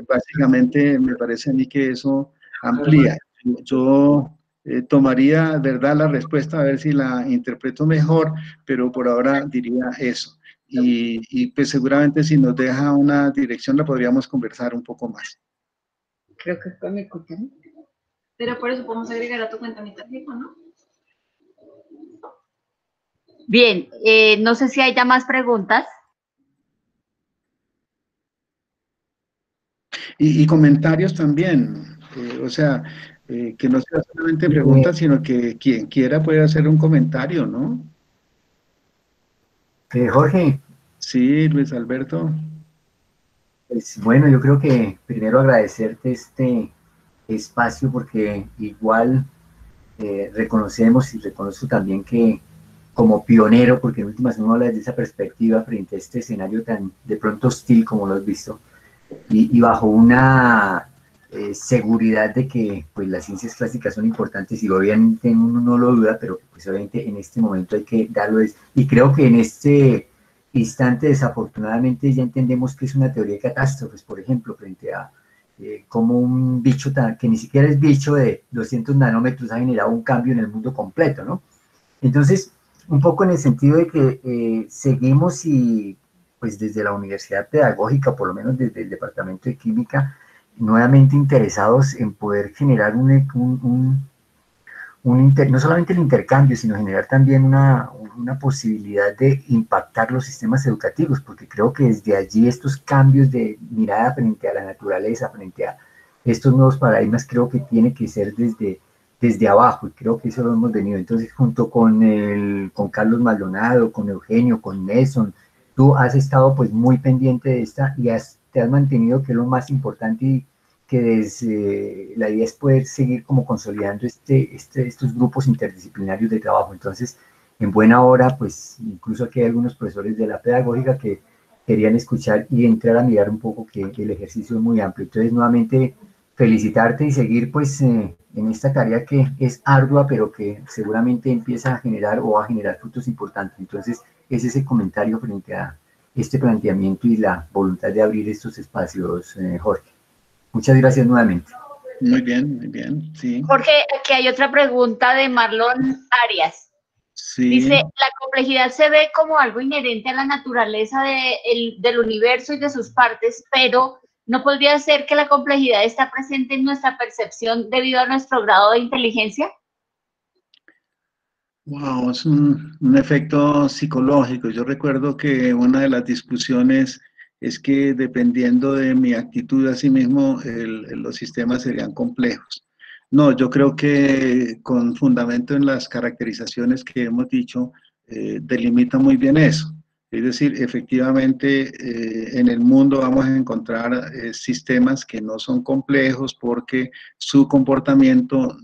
Básicamente, me parece a mí que eso amplía. Yo tomaría, ¿verdad?, la respuesta a ver si la interpreto mejor, pero por ahora diría eso. Y pues seguramente si nos deja una dirección la podríamos conversar un poco más. Creo que fue mi cuenta. Pero por eso podemos agregar a tu cuenta mi tarjeta, ¿no? Bien, no sé si hay ya más preguntas. Y comentarios también, o sea, que no sea solamente preguntas, sino que quien quiera puede hacer un comentario, ¿no? Jorge. Sí, Luis Alberto. Pues bueno, yo creo que primero agradecerte este espacio porque igual reconocemos y reconozco también que como pionero, porque en últimas uno habla desde esa perspectiva frente a este escenario tan de pronto hostil como lo has visto, y bajo una seguridad de que pues las ciencias clásicas son importantes y obviamente uno no lo duda, pero pues obviamente en este momento hay que darlo, y creo que en este instante desafortunadamente ya entendemos que es una teoría de catástrofes, por ejemplo, frente a como un bicho que ni siquiera es bicho de 200 nanómetros ha generado un cambio en el mundo completo, ¿no? Entonces, un poco en el sentido de que seguimos y pues desde la Universidad Pedagógica, por lo menos desde el Departamento de Química, nuevamente interesados en poder generar no solamente el intercambio, sino generar también una posibilidad de impactar los sistemas educativos, porque creo que desde allí estos cambios de mirada frente a la naturaleza, frente a estos nuevos paradigmas, creo que tiene que ser desde abajo, y creo que eso lo hemos venido. Entonces, junto con Carlos Maldonado, con Eugenio, con Nelson, tú has estado pues muy pendiente de esta y te has mantenido, que es lo más importante, y que la idea es poder seguir como consolidando estos grupos interdisciplinarios de trabajo. Entonces, en buena hora, pues incluso aquí hay algunos profesores de la pedagógica que querían escuchar y entrar a mirar un poco, que el ejercicio es muy amplio. Entonces, nuevamente, felicitarte y seguir pues en esta tarea que es ardua, pero que seguramente empieza a generar o a generar frutos importantes. Entonces, es ese comentario frente a este planteamiento y la voluntad de abrir estos espacios, Jorge. Muchas gracias nuevamente. Muy bien, sí. Jorge, aquí hay otra pregunta de Marlon Arias. Sí. Dice, la complejidad se ve como algo inherente a la naturaleza del universo y de sus partes, pero ¿no podría ser que la complejidad está presente en nuestra percepción debido a nuestro grado de inteligencia? Wow, es un efecto psicológico. Yo recuerdo que una de las discusiones es que dependiendo de mi actitud a sí mismo, los sistemas serían complejos. No, yo creo que con fundamento en las caracterizaciones que hemos dicho, delimita muy bien eso. Es decir, efectivamente, en el mundo vamos a encontrar sistemas que no son complejos porque su comportamiento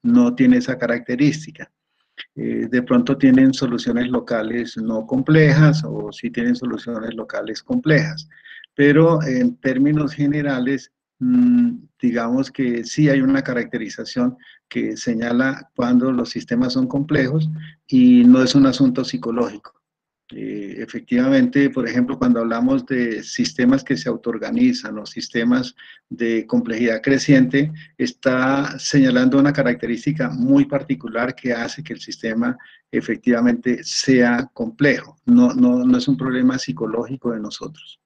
no tiene esa característica. De pronto tienen soluciones locales no complejas o sí tienen soluciones locales complejas, pero en términos generales, digamos que sí hay una caracterización que señala cuando los sistemas son complejos y no es un asunto psicológico. Efectivamente, por ejemplo, cuando hablamos de sistemas que se autoorganizan o sistemas de complejidad creciente, está señalando una característica muy particular que hace que el sistema efectivamente sea complejo. No es un problema psicológico de nosotros.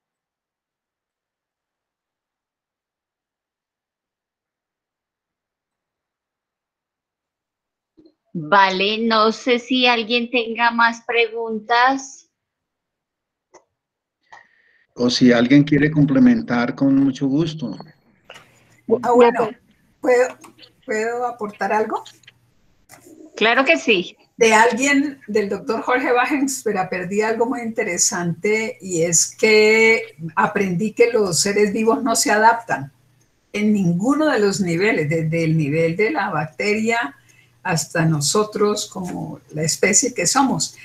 Vale, no sé si alguien tenga más preguntas. O si alguien quiere complementar, con mucho gusto. Bueno, ¿puedo aportar algo? Claro que sí. Del doctor Jorge Wagensberg, aprendí algo muy interesante y es que aprendí que los seres vivos no se adaptan en ninguno de los niveles, desde el nivel de la bacteria hasta nosotros como la especie que somos.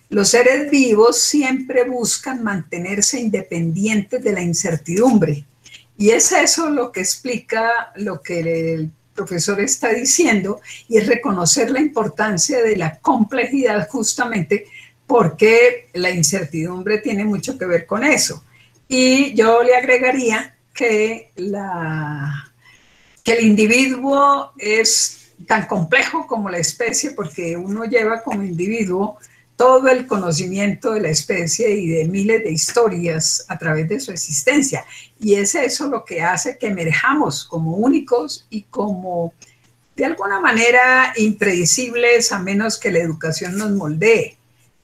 Los seres vivos siempre buscan mantenerse independientes de la incertidumbre. Y es eso lo que explica lo que el profesor está diciendo, y es reconocer la importancia de la complejidad justamente porque la incertidumbre tiene mucho que ver con eso. Y yo le agregaría que el individuo es tan complejo como la especie porque uno lleva como individuo todo el conocimiento de la especie y de miles de historias a través de su existencia. Y es eso lo que hace que emerjamos como únicos y como, de alguna manera, impredecibles, a menos que la educación nos moldee.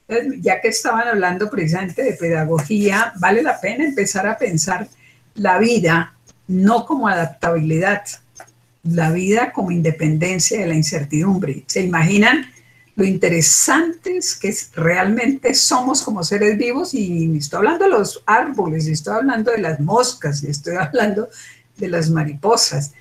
Entonces, ya que estaban hablando precisamente de pedagogía, vale la pena empezar a pensar la vida no como adaptabilidad, la vida como independencia de la incertidumbre. ¿Se imaginan lo interesantes que realmente somos como seres vivos? Y estoy hablando de los árboles, y estoy hablando de las moscas, y estoy hablando de las mariposas.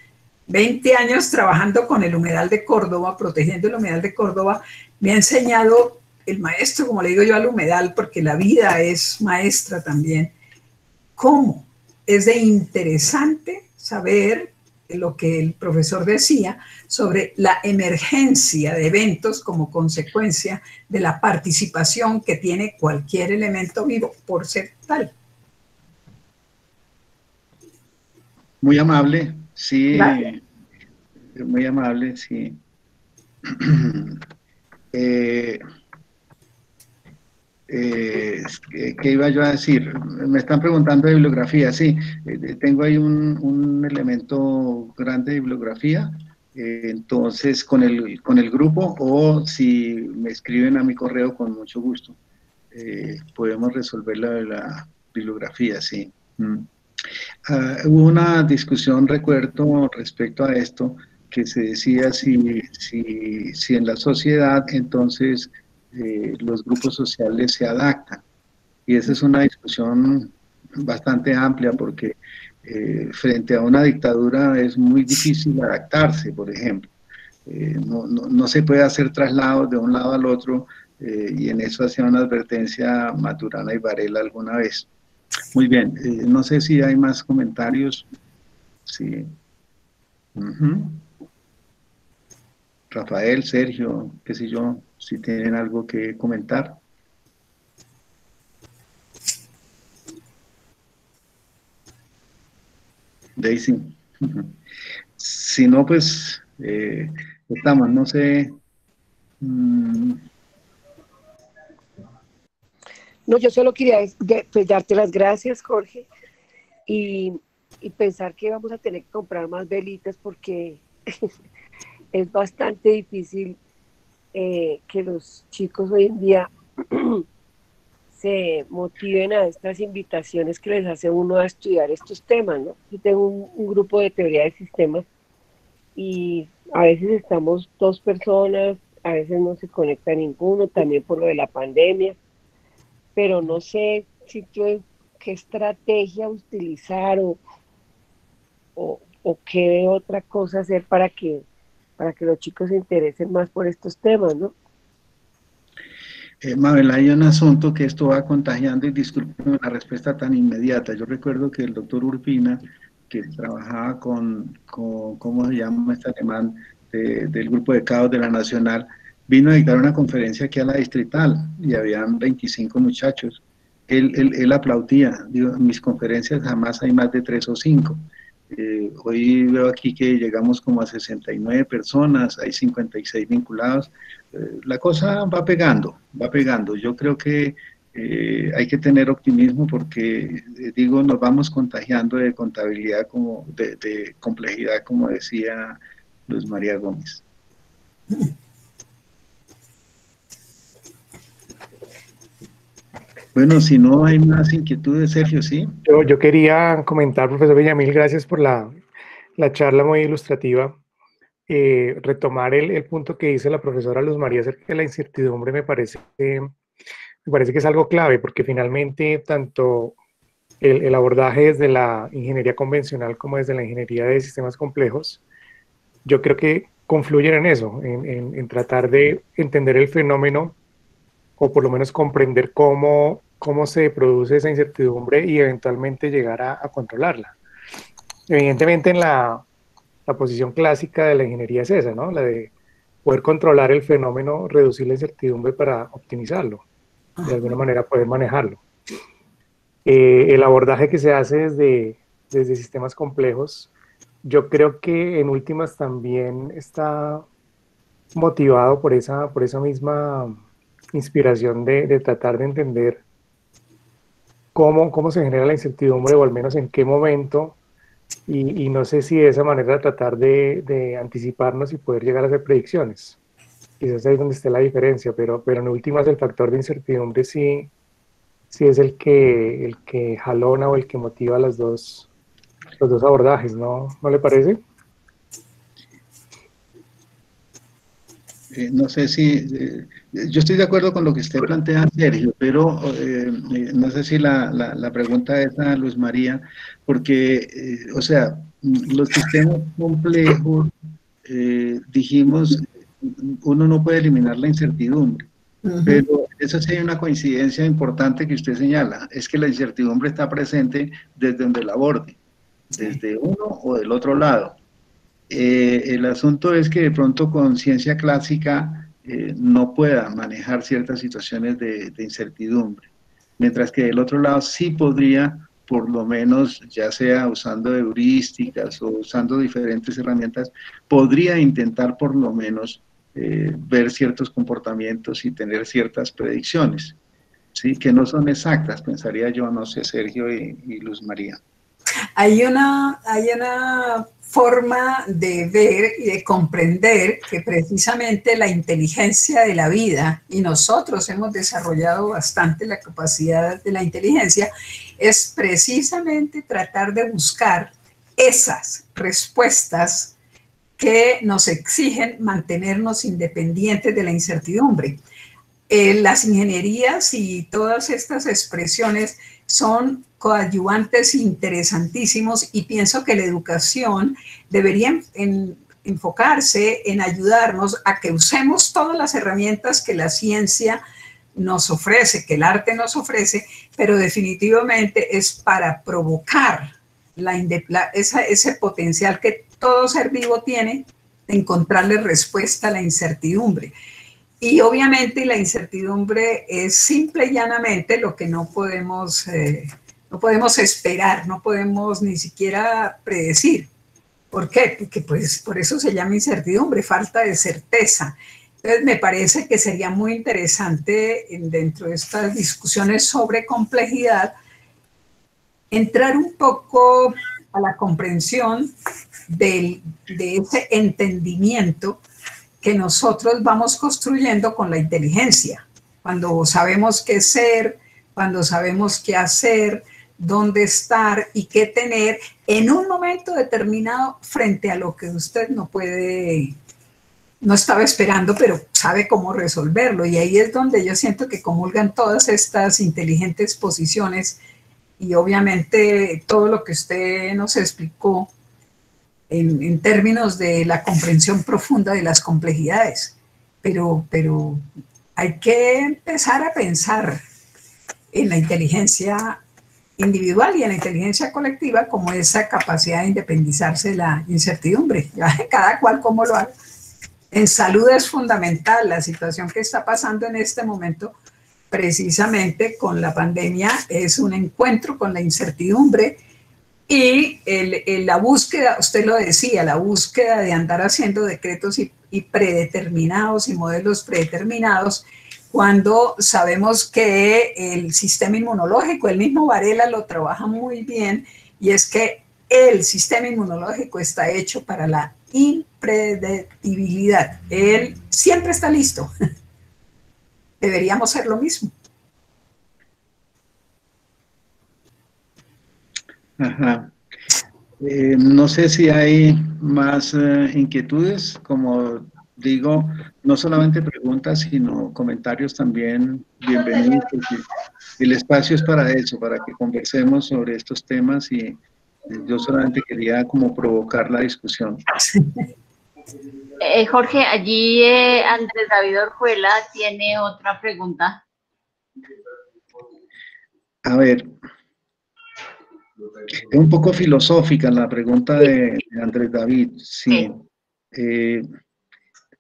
20 años trabajando con el humedal de Córdoba, protegiendo el humedal de Córdoba, me ha enseñado el maestro, como le digo yo al humedal, porque la vida es maestra también, cómo es de interesante saber lo que el profesor decía sobre la emergencia de eventos como consecuencia de la participación que tiene cualquier elemento vivo por ser tal. Muy amable, sí. Gracias. Muy amable, sí. ¿Qué iba yo a decir? Me están preguntando de bibliografía, sí, tengo ahí un elemento grande de bibliografía, entonces con el grupo, o si me escriben a mi correo, con mucho gusto, podemos resolver la bibliografía, sí. Hubo una discusión, recuerdo, respecto a esto, que se decía si en la sociedad, entonces, los grupos sociales se adaptan. Y esa es una discusión bastante amplia porque frente a una dictadura es muy difícil adaptarse, por ejemplo. No se puede hacer traslados de un lado al otro, y en eso hacía una advertencia Maturana y Varela alguna vez. Muy bien, no sé si hay más comentarios. Sí. Rafael, Sergio, qué sé yo, si tienen algo que comentar. Daisy. Si no, pues estamos, no sé. No, yo solo quería pues, darte las gracias, Jorge, y pensar que vamos a tener que comprar más velitas porque es bastante difícil que los chicos hoy en día se motiven a estas invitaciones que les hace uno a estudiar estos temas, ¿no? Yo tengo un grupo de teoría de sistemas y a veces estamos 2 personas, a veces no se conecta ninguno, también por lo de la pandemia, pero no sé si qué estrategia utilizar o qué otra cosa hacer para que los chicos se interesen más por estos temas, ¿no? Mabel, hay un asunto que esto va contagiando, y disculpen la respuesta tan inmediata. Yo recuerdo que el doctor Urpina, que trabajaba con ¿cómo se llama este alemán del grupo de CAOS de la Nacional? vino a dictar una conferencia aquí a la Distrital y habían 25 muchachos. Él aplaudía, digo, en mis conferencias jamás hay más de 3 o 5. Hoy veo aquí que llegamos como a 69 personas, hay 56 vinculados. La cosa va pegando, va pegando. Yo creo que hay que tener optimismo porque, digo, nos vamos contagiando de contabilidad, como de complejidad, como decía Luz María Gómez. Bueno, si no hay más inquietudes, Sergio, ¿sí? Yo quería comentar, profesor Villamil, gracias por la charla muy ilustrativa. Retomar el punto que dice la profesora Luz María acerca de la incertidumbre me parece que es algo clave, porque finalmente tanto el abordaje desde la ingeniería convencional como desde la ingeniería de sistemas complejos, yo creo que confluyen en eso, en tratar de entender el fenómeno, o por lo menos comprender cómo se produce esa incertidumbre y eventualmente llegar a controlarla. Evidentemente, en la posición clásica de la ingeniería es esa, ¿no? La de poder controlar el fenómeno, reducir la incertidumbre para optimizarlo, de alguna manera poder manejarlo. El abordaje que se hace desde sistemas complejos, yo creo que en últimas también está motivado por esa misma inspiración de tratar de entender cómo se genera la incertidumbre, o al menos en qué momento, y no sé si de esa manera tratar de anticiparnos y poder llegar a hacer predicciones. Quizás ahí es donde esté la diferencia, pero en últimas el factor de incertidumbre sí es el que jalona o el que motiva los dos abordajes, ¿no le parece? No sé si, yo estoy de acuerdo con lo que usted plantea, Sergio, pero no sé si la pregunta es a Luz María, porque, o sea, los sistemas complejos, dijimos, uno no puede eliminar la incertidumbre, pero eso sí hay una coincidencia importante que usted señala, es que la incertidumbre está presente desde donde la aborde, desde uno o del otro lado. El asunto es que de pronto con ciencia clásica no pueda manejar ciertas situaciones de incertidumbre, mientras que del otro lado sí podría, por lo menos ya sea usando heurísticas o usando diferentes herramientas, podría intentar por lo menos ver ciertos comportamientos y tener ciertas predicciones, ¿sí? Que no son exactas, pensaría yo, no sé, Sergio y Luz María. Hay una forma de ver y de comprender que precisamente la inteligencia de la vida, y nosotros hemos desarrollado bastante la capacidad de la inteligencia, es precisamente tratar de buscar esas respuestas que nos exigen mantenernos independientes de la incertidumbre. Las ingenierías y todas estas expresiones son coadyuvantes interesantísimos, y pienso que la educación debería enfocarse en ayudarnos a que usemos todas las herramientas que la ciencia nos ofrece, que el arte nos ofrece, pero definitivamente es para provocar ese potencial que todo ser vivo tiene de encontrarle respuesta a la incertidumbre. Y obviamente la incertidumbre es simple y llanamente lo que no podemos esperar, no podemos ni siquiera predecir. ¿Por qué? Porque pues por eso se llama incertidumbre, falta de certeza. Entonces me parece que sería muy interesante dentro de estas discusiones sobre complejidad entrar un poco a la comprensión de ese entendimiento que nosotros vamos construyendo con la inteligencia, cuando sabemos qué ser, cuando sabemos qué hacer, dónde estar y qué tener en un momento determinado frente a lo que usted no estaba esperando, pero sabe cómo resolverlo. Y ahí es donde yo siento que comulgan todas estas inteligentes posiciones, y obviamente todo lo que usted nos explicó en términos de la comprensión profunda de las complejidades, pero hay que empezar a pensar en la inteligencia individual y en la inteligencia colectiva como esa capacidad de independizarse de la incertidumbre, cada cual como lo haga. En salud es fundamental la situación que está pasando en este momento, precisamente con la pandemia, es un encuentro con la incertidumbre y la búsqueda, usted lo decía, la búsqueda de andar haciendo decretos y predeterminados y modelos predeterminados, cuando sabemos que el sistema inmunológico, el mismo Varela lo trabaja muy bien, y es que el sistema inmunológico está hecho para la impredecibilidad. Él siempre está listo. Deberíamos hacer lo mismo. Ajá. No sé si hay más inquietudes, como digo, no solamente preguntas, sino comentarios también bienvenidos. El espacio es para eso, para que conversemos sobre estos temas, y yo solamente quería como provocar la discusión. Jorge, allí Andrés David Orjuela tiene otra pregunta. A ver, es un poco filosófica la pregunta de Andrés David. Sí.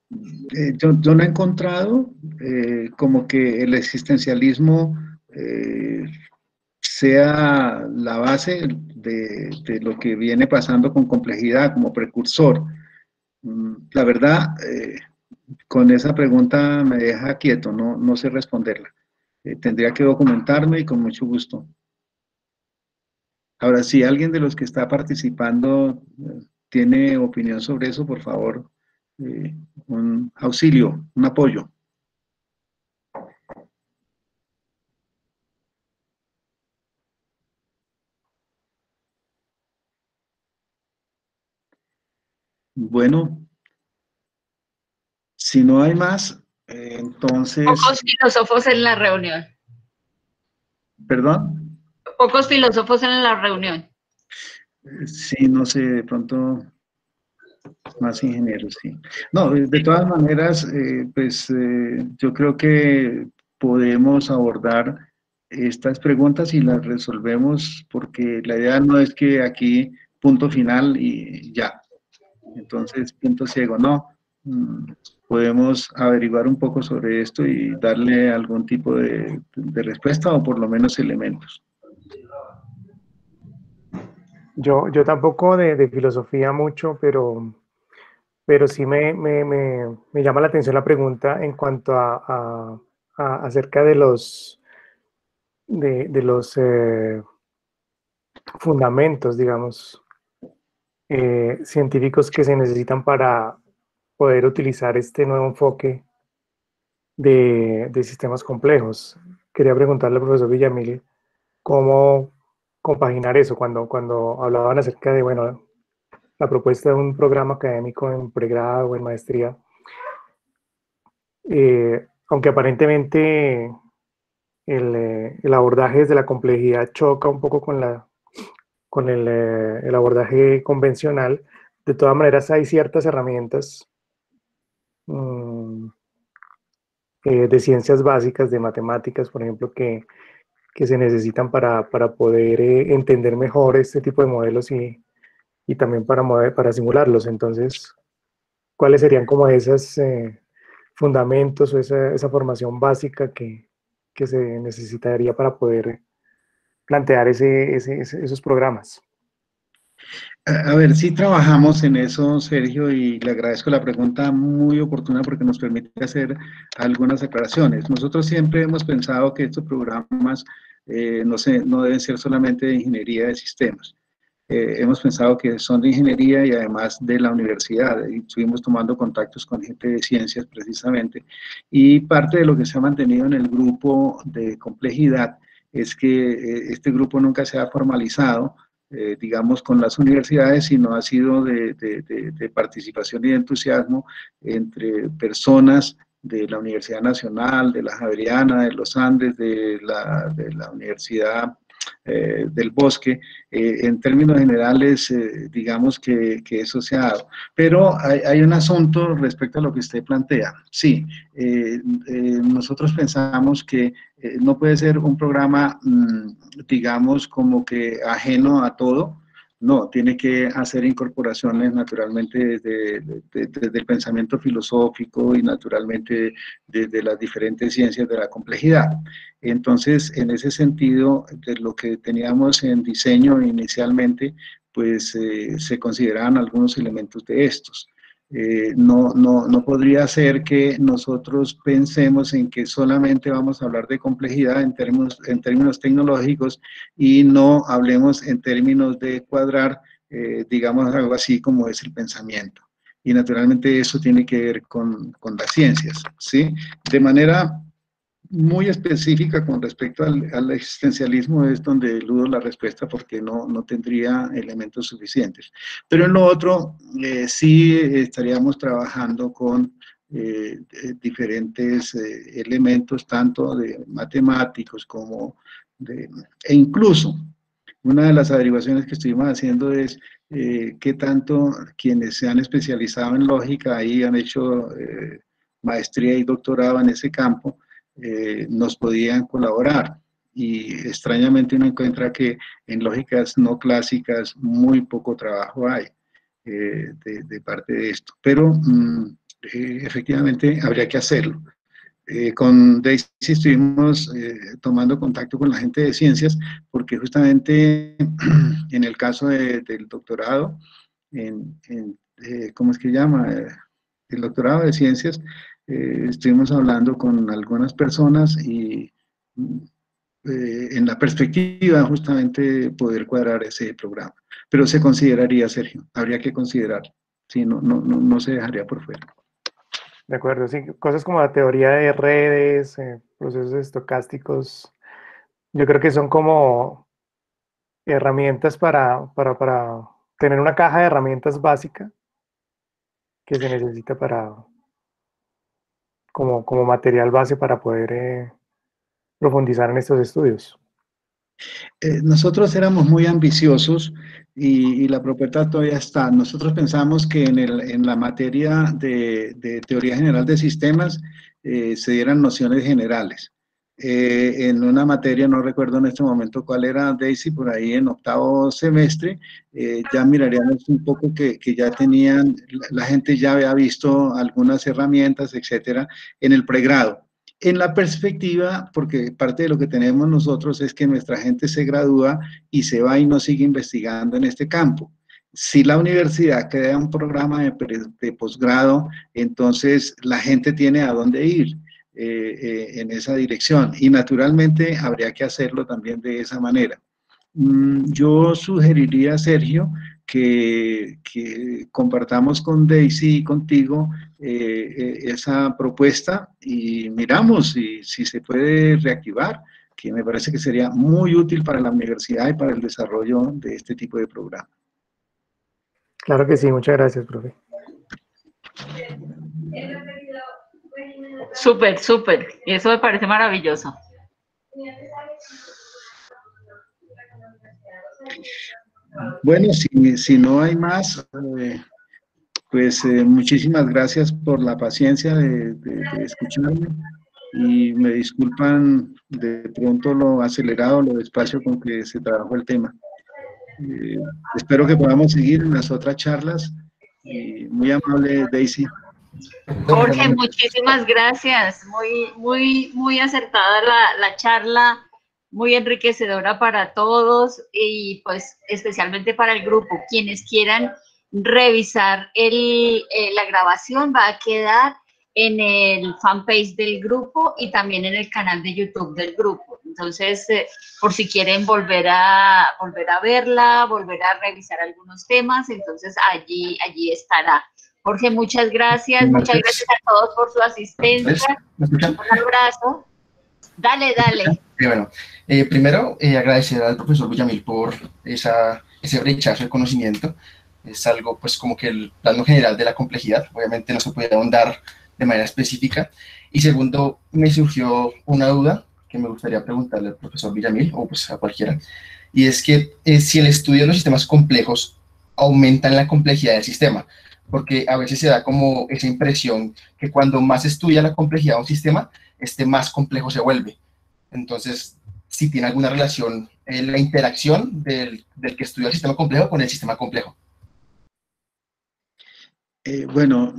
Yo no he encontrado como que el existencialismo sea la base de lo que viene pasando con complejidad como precursor. La verdad, con esa pregunta me deja quieto, no sé responderla. Tendría que documentarme y con mucho gusto. Ahora, si alguien de los que está participando tiene opinión sobre eso, por favor, un auxilio, un apoyo. Bueno, si no hay más, entonces... Pocos filósofos en la reunión. ¿Perdón? Pocos filósofos en la reunión. Sí, no sé, de pronto más ingenieros, sí. No, de todas maneras, yo creo que podemos abordar estas preguntas y las resolvemos, porque la idea no es que aquí punto final y ya. Entonces, punto ciego, no. Podemos averiguar un poco sobre esto y darle algún tipo de respuesta, o por lo menos elementos. Yo tampoco de filosofía mucho, pero sí me llama la atención la pregunta en cuanto acerca de los fundamentos, digamos, científicos que se necesitan para poder utilizar este nuevo enfoque de sistemas complejos. Quería preguntarle al profesor Villamil cómo compaginar eso cuando hablaban acerca de, bueno, la propuesta de un programa académico en pregrado o en maestría, aunque aparentemente el abordaje desde la complejidad choca un poco con el abordaje convencional. De todas maneras, hay ciertas herramientas de ciencias básicas, de matemáticas, por ejemplo, que se necesitan para poder entender mejor este tipo de modelos y también para simularlos. Entonces, ¿cuáles serían como esos fundamentos o esa formación básica que se necesitaría para poder plantear esos programas? A ver, sí trabajamos en eso, Sergio, y le agradezco la pregunta, muy oportuna, porque nos permite hacer algunas aclaraciones. Nosotros siempre hemos pensado que estos programas no deben ser solamente de ingeniería de sistemas. Hemos pensado que son de ingeniería y además de la universidad, y estuvimos tomando contactos con gente de ciencias precisamente, y parte de lo que se ha mantenido en el grupo de complejidad es que este grupo nunca se ha formalizado, digamos, con las universidades, sino ha sido de participación y de entusiasmo entre personas de la Universidad Nacional, de la Javeriana, de los Andes, de la Universidad del Bosque. En términos generales, digamos que eso se ha dado. Pero hay un asunto respecto a lo que usted plantea. Sí, nosotros pensamos que no puede ser un programa, digamos, como que ajeno a todo, No, tiene que hacer incorporaciones naturalmente desde el pensamiento filosófico y naturalmente desde las diferentes ciencias de la complejidad. Entonces, en ese sentido, de lo que teníamos en diseño inicialmente, pues se consideraban algunos elementos de estos. No podría ser que nosotros pensemos en que solamente vamos a hablar de complejidad en términos tecnológicos y no hablemos en términos de cuadrar, digamos, algo así como es el pensamiento. Y naturalmente eso tiene que ver con las ciencias, ¿sí? De manera muy específica con respecto al existencialismo es donde eludo la respuesta porque no tendría elementos suficientes. Pero en lo otro, sí estaríamos trabajando con diferentes elementos, tanto de matemáticos como e incluso, una de las averiguaciones que estuvimos haciendo es qué tanto quienes se han especializado en lógica y han hecho maestría y doctorado en ese campo, nos podían colaborar. Y extrañamente uno encuentra que en lógicas no clásicas muy poco trabajo hay de parte de esto. Pero efectivamente habría que hacerlo. Con Daisy estuvimos tomando contacto con la gente de ciencias porque justamente en el caso del doctorado, ¿cómo es que llama? El doctorado de ciencias, estuvimos hablando con algunas personas y en la perspectiva justamente poder cuadrar ese programa. Pero se consideraría, Sergio, habría que considerar, sí, no se dejaría por fuera. De acuerdo, sí, cosas como la teoría de redes, procesos estocásticos, yo creo que son como herramientas para tener una caja de herramientas básica que se necesita para como material base para poder profundizar en estos estudios. Nosotros éramos muy ambiciosos y la propuesta todavía está. Nosotros pensamos que en la materia de teoría general de sistemas se dieran nociones generales. En una materia, no recuerdo en este momento cuál era, Daisy, por ahí en octavo semestre, ya miraríamos un poco que ya tenían, la gente ya había visto algunas herramientas, etcétera, en el pregrado. En la perspectiva, porque parte de lo que tenemos nosotros es que nuestra gente se gradúa y se va y no sigue investigando en este campo. Si la universidad crea un programa de posgrado, entonces la gente tiene a dónde ir en esa dirección y naturalmente habría que hacerlo también de esa manera. Yo sugeriría, Sergio, que compartamos con Daisy y contigo esa propuesta y miramos si se puede reactivar, que me parece que sería muy útil para la universidad y para el desarrollo de este tipo de programa. Claro que sí, muchas gracias, profe. Súper, súper. Eso me parece maravilloso. Bueno, si no hay más, pues muchísimas gracias por la paciencia de escucharme y me disculpan de pronto lo acelerado, lo despacio con que se trabajó el tema. Espero que podamos seguir en las otras charlas. Muy amable, Daisy. Jorge, muchísimas gracias. Muy acertada la charla, muy enriquecedora para todos y pues especialmente para el grupo. Quienes quieran revisar la grabación va a quedar en el fanpage del grupo y también en el canal de YouTube del grupo. Entonces, por si quieren volver a verla, volver a revisar algunos temas, entonces allí estará. Jorge, muchas gracias a todos por su asistencia. ¿Me escuchan? Un abrazo. Dale. Sí, bueno, primero agradecer al profesor Villamil por ese brechazo de conocimiento. Es algo pues como que el plano general de la complejidad, obviamente no se puede ahondar de manera específica. Y segundo, me surgió una duda que me gustaría preguntarle al profesor Villamil, o pues a cualquiera, y es que si el estudio de los sistemas complejos aumenta la complejidad del sistema, porque a veces se da como esa impresión que cuando más estudia la complejidad de un sistema, más complejo se vuelve. Entonces, si tiene alguna relación la interacción del que estudia el sistema complejo con el sistema complejo. Bueno,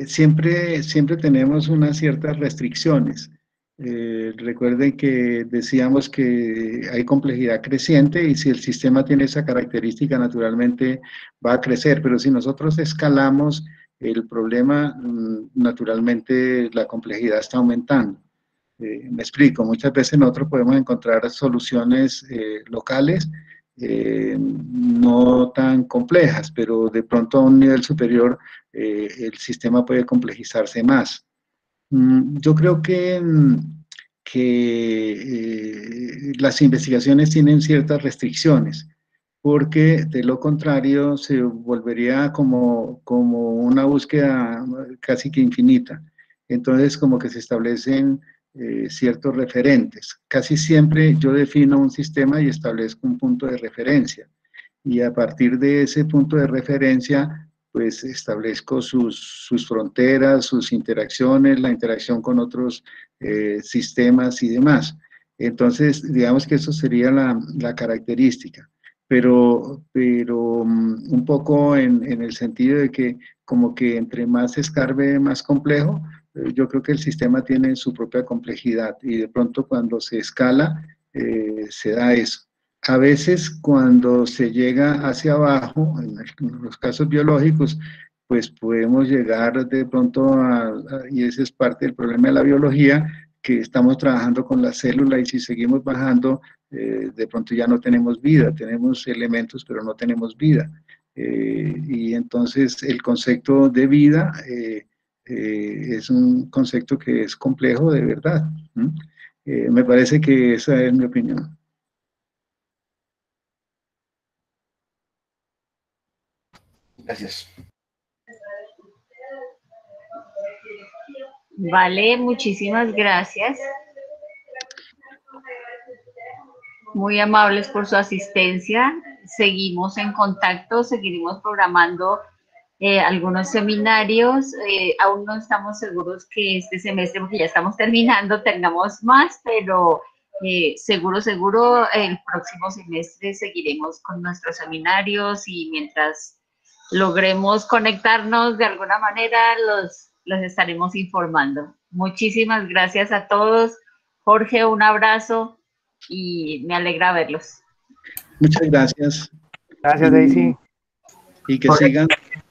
siempre tenemos unas ciertas restricciones. Recuerden que decíamos que hay complejidad creciente y si el sistema tiene esa característica, naturalmente va a crecer, pero si nosotros escalamos el problema, naturalmente la complejidad está aumentando. Me explico, muchas veces nosotros podemos encontrar soluciones locales no tan complejas, pero de pronto a un nivel superior el sistema puede complejizarse más. Yo creo que las investigaciones tienen ciertas restricciones, porque de lo contrario se volvería como una búsqueda casi que infinita. Entonces, como que se establecen ciertos referentes. Casi siempre yo defino un sistema y establezco un punto de referencia. Y a partir de ese punto de referencia, pues establezco sus fronteras, sus interacciones, la interacción con otros sistemas y demás. Entonces, digamos que eso sería la característica. Pero un poco en el sentido de que como que entre más se escarbe, más complejo, yo creo que el sistema tiene su propia complejidad y de pronto cuando se escala, se da eso. A veces cuando se llega hacia abajo, en los casos biológicos, pues podemos llegar de pronto y ese es parte del problema de la biología, que estamos trabajando con la célula y si seguimos bajando, de pronto ya no tenemos vida, tenemos elementos pero no tenemos vida. Y entonces el concepto de vida es un concepto que es complejo de verdad. Me parece que esa es mi opinión. Gracias. Vale, muchísimas gracias. Muy amables por su asistencia. Seguimos en contacto, seguiremos programando algunos seminarios. Aún no estamos seguros que este semestre, porque ya estamos terminando, tengamos más, pero seguro, el próximo semestre seguiremos con nuestros seminarios y mientras logremos conectarnos de alguna manera, los estaremos informando. Muchísimas gracias a todos. Jorge, un abrazo y me alegra verlos. Muchas gracias. Gracias, Daisy. Y que sigan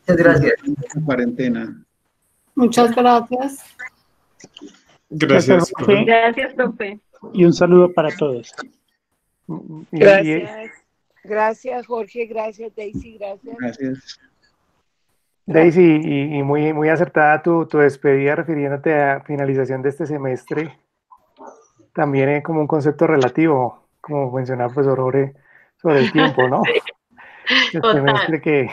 Muchas gracias. en cuarentena. Muchas gracias. Gracias, profe. Gracias, profe. Y un saludo para todos. Gracias. Gracias, Jorge. Gracias, Daisy. Gracias. Gracias. Daisy, y muy acertada tu despedida refiriéndote a finalización de este semestre, también como un concepto relativo, como mencionaba el profesor Jorge, sobre el tiempo, ¿no? El semestre que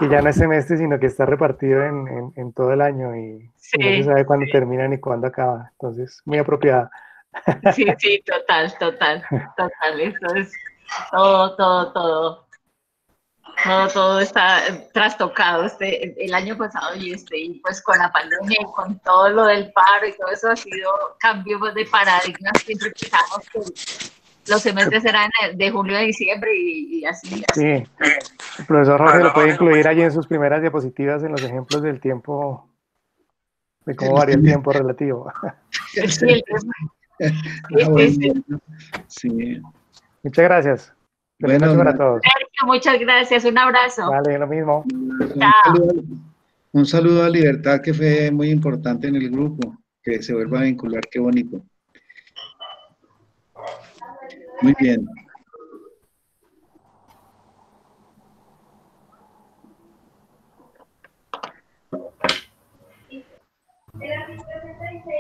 ya no es semestre, sino que está repartido en todo el año y no se sabe cuándo termina ni cuándo acaba, entonces muy apropiada. Sí, total, eso es todo está trastocado el año pasado y pues con la pandemia y con todo lo del paro y todo eso ha sido cambio de paradigmas. Siempre pensamos que los semestres eran de julio a diciembre y así. Sí, el profesor Jorge lo puede incluir allí en sus primeras diapositivas en los ejemplos del tiempo, de cómo varía el tiempo relativo. Sí, Sí. Muchas gracias. Bueno, para todos. Sergio, muchas gracias, un abrazo. Vale, lo mismo. Un saludo a Libertad, que fue muy importante en el grupo, que se vuelva a vincular, qué bonito. Muy bien.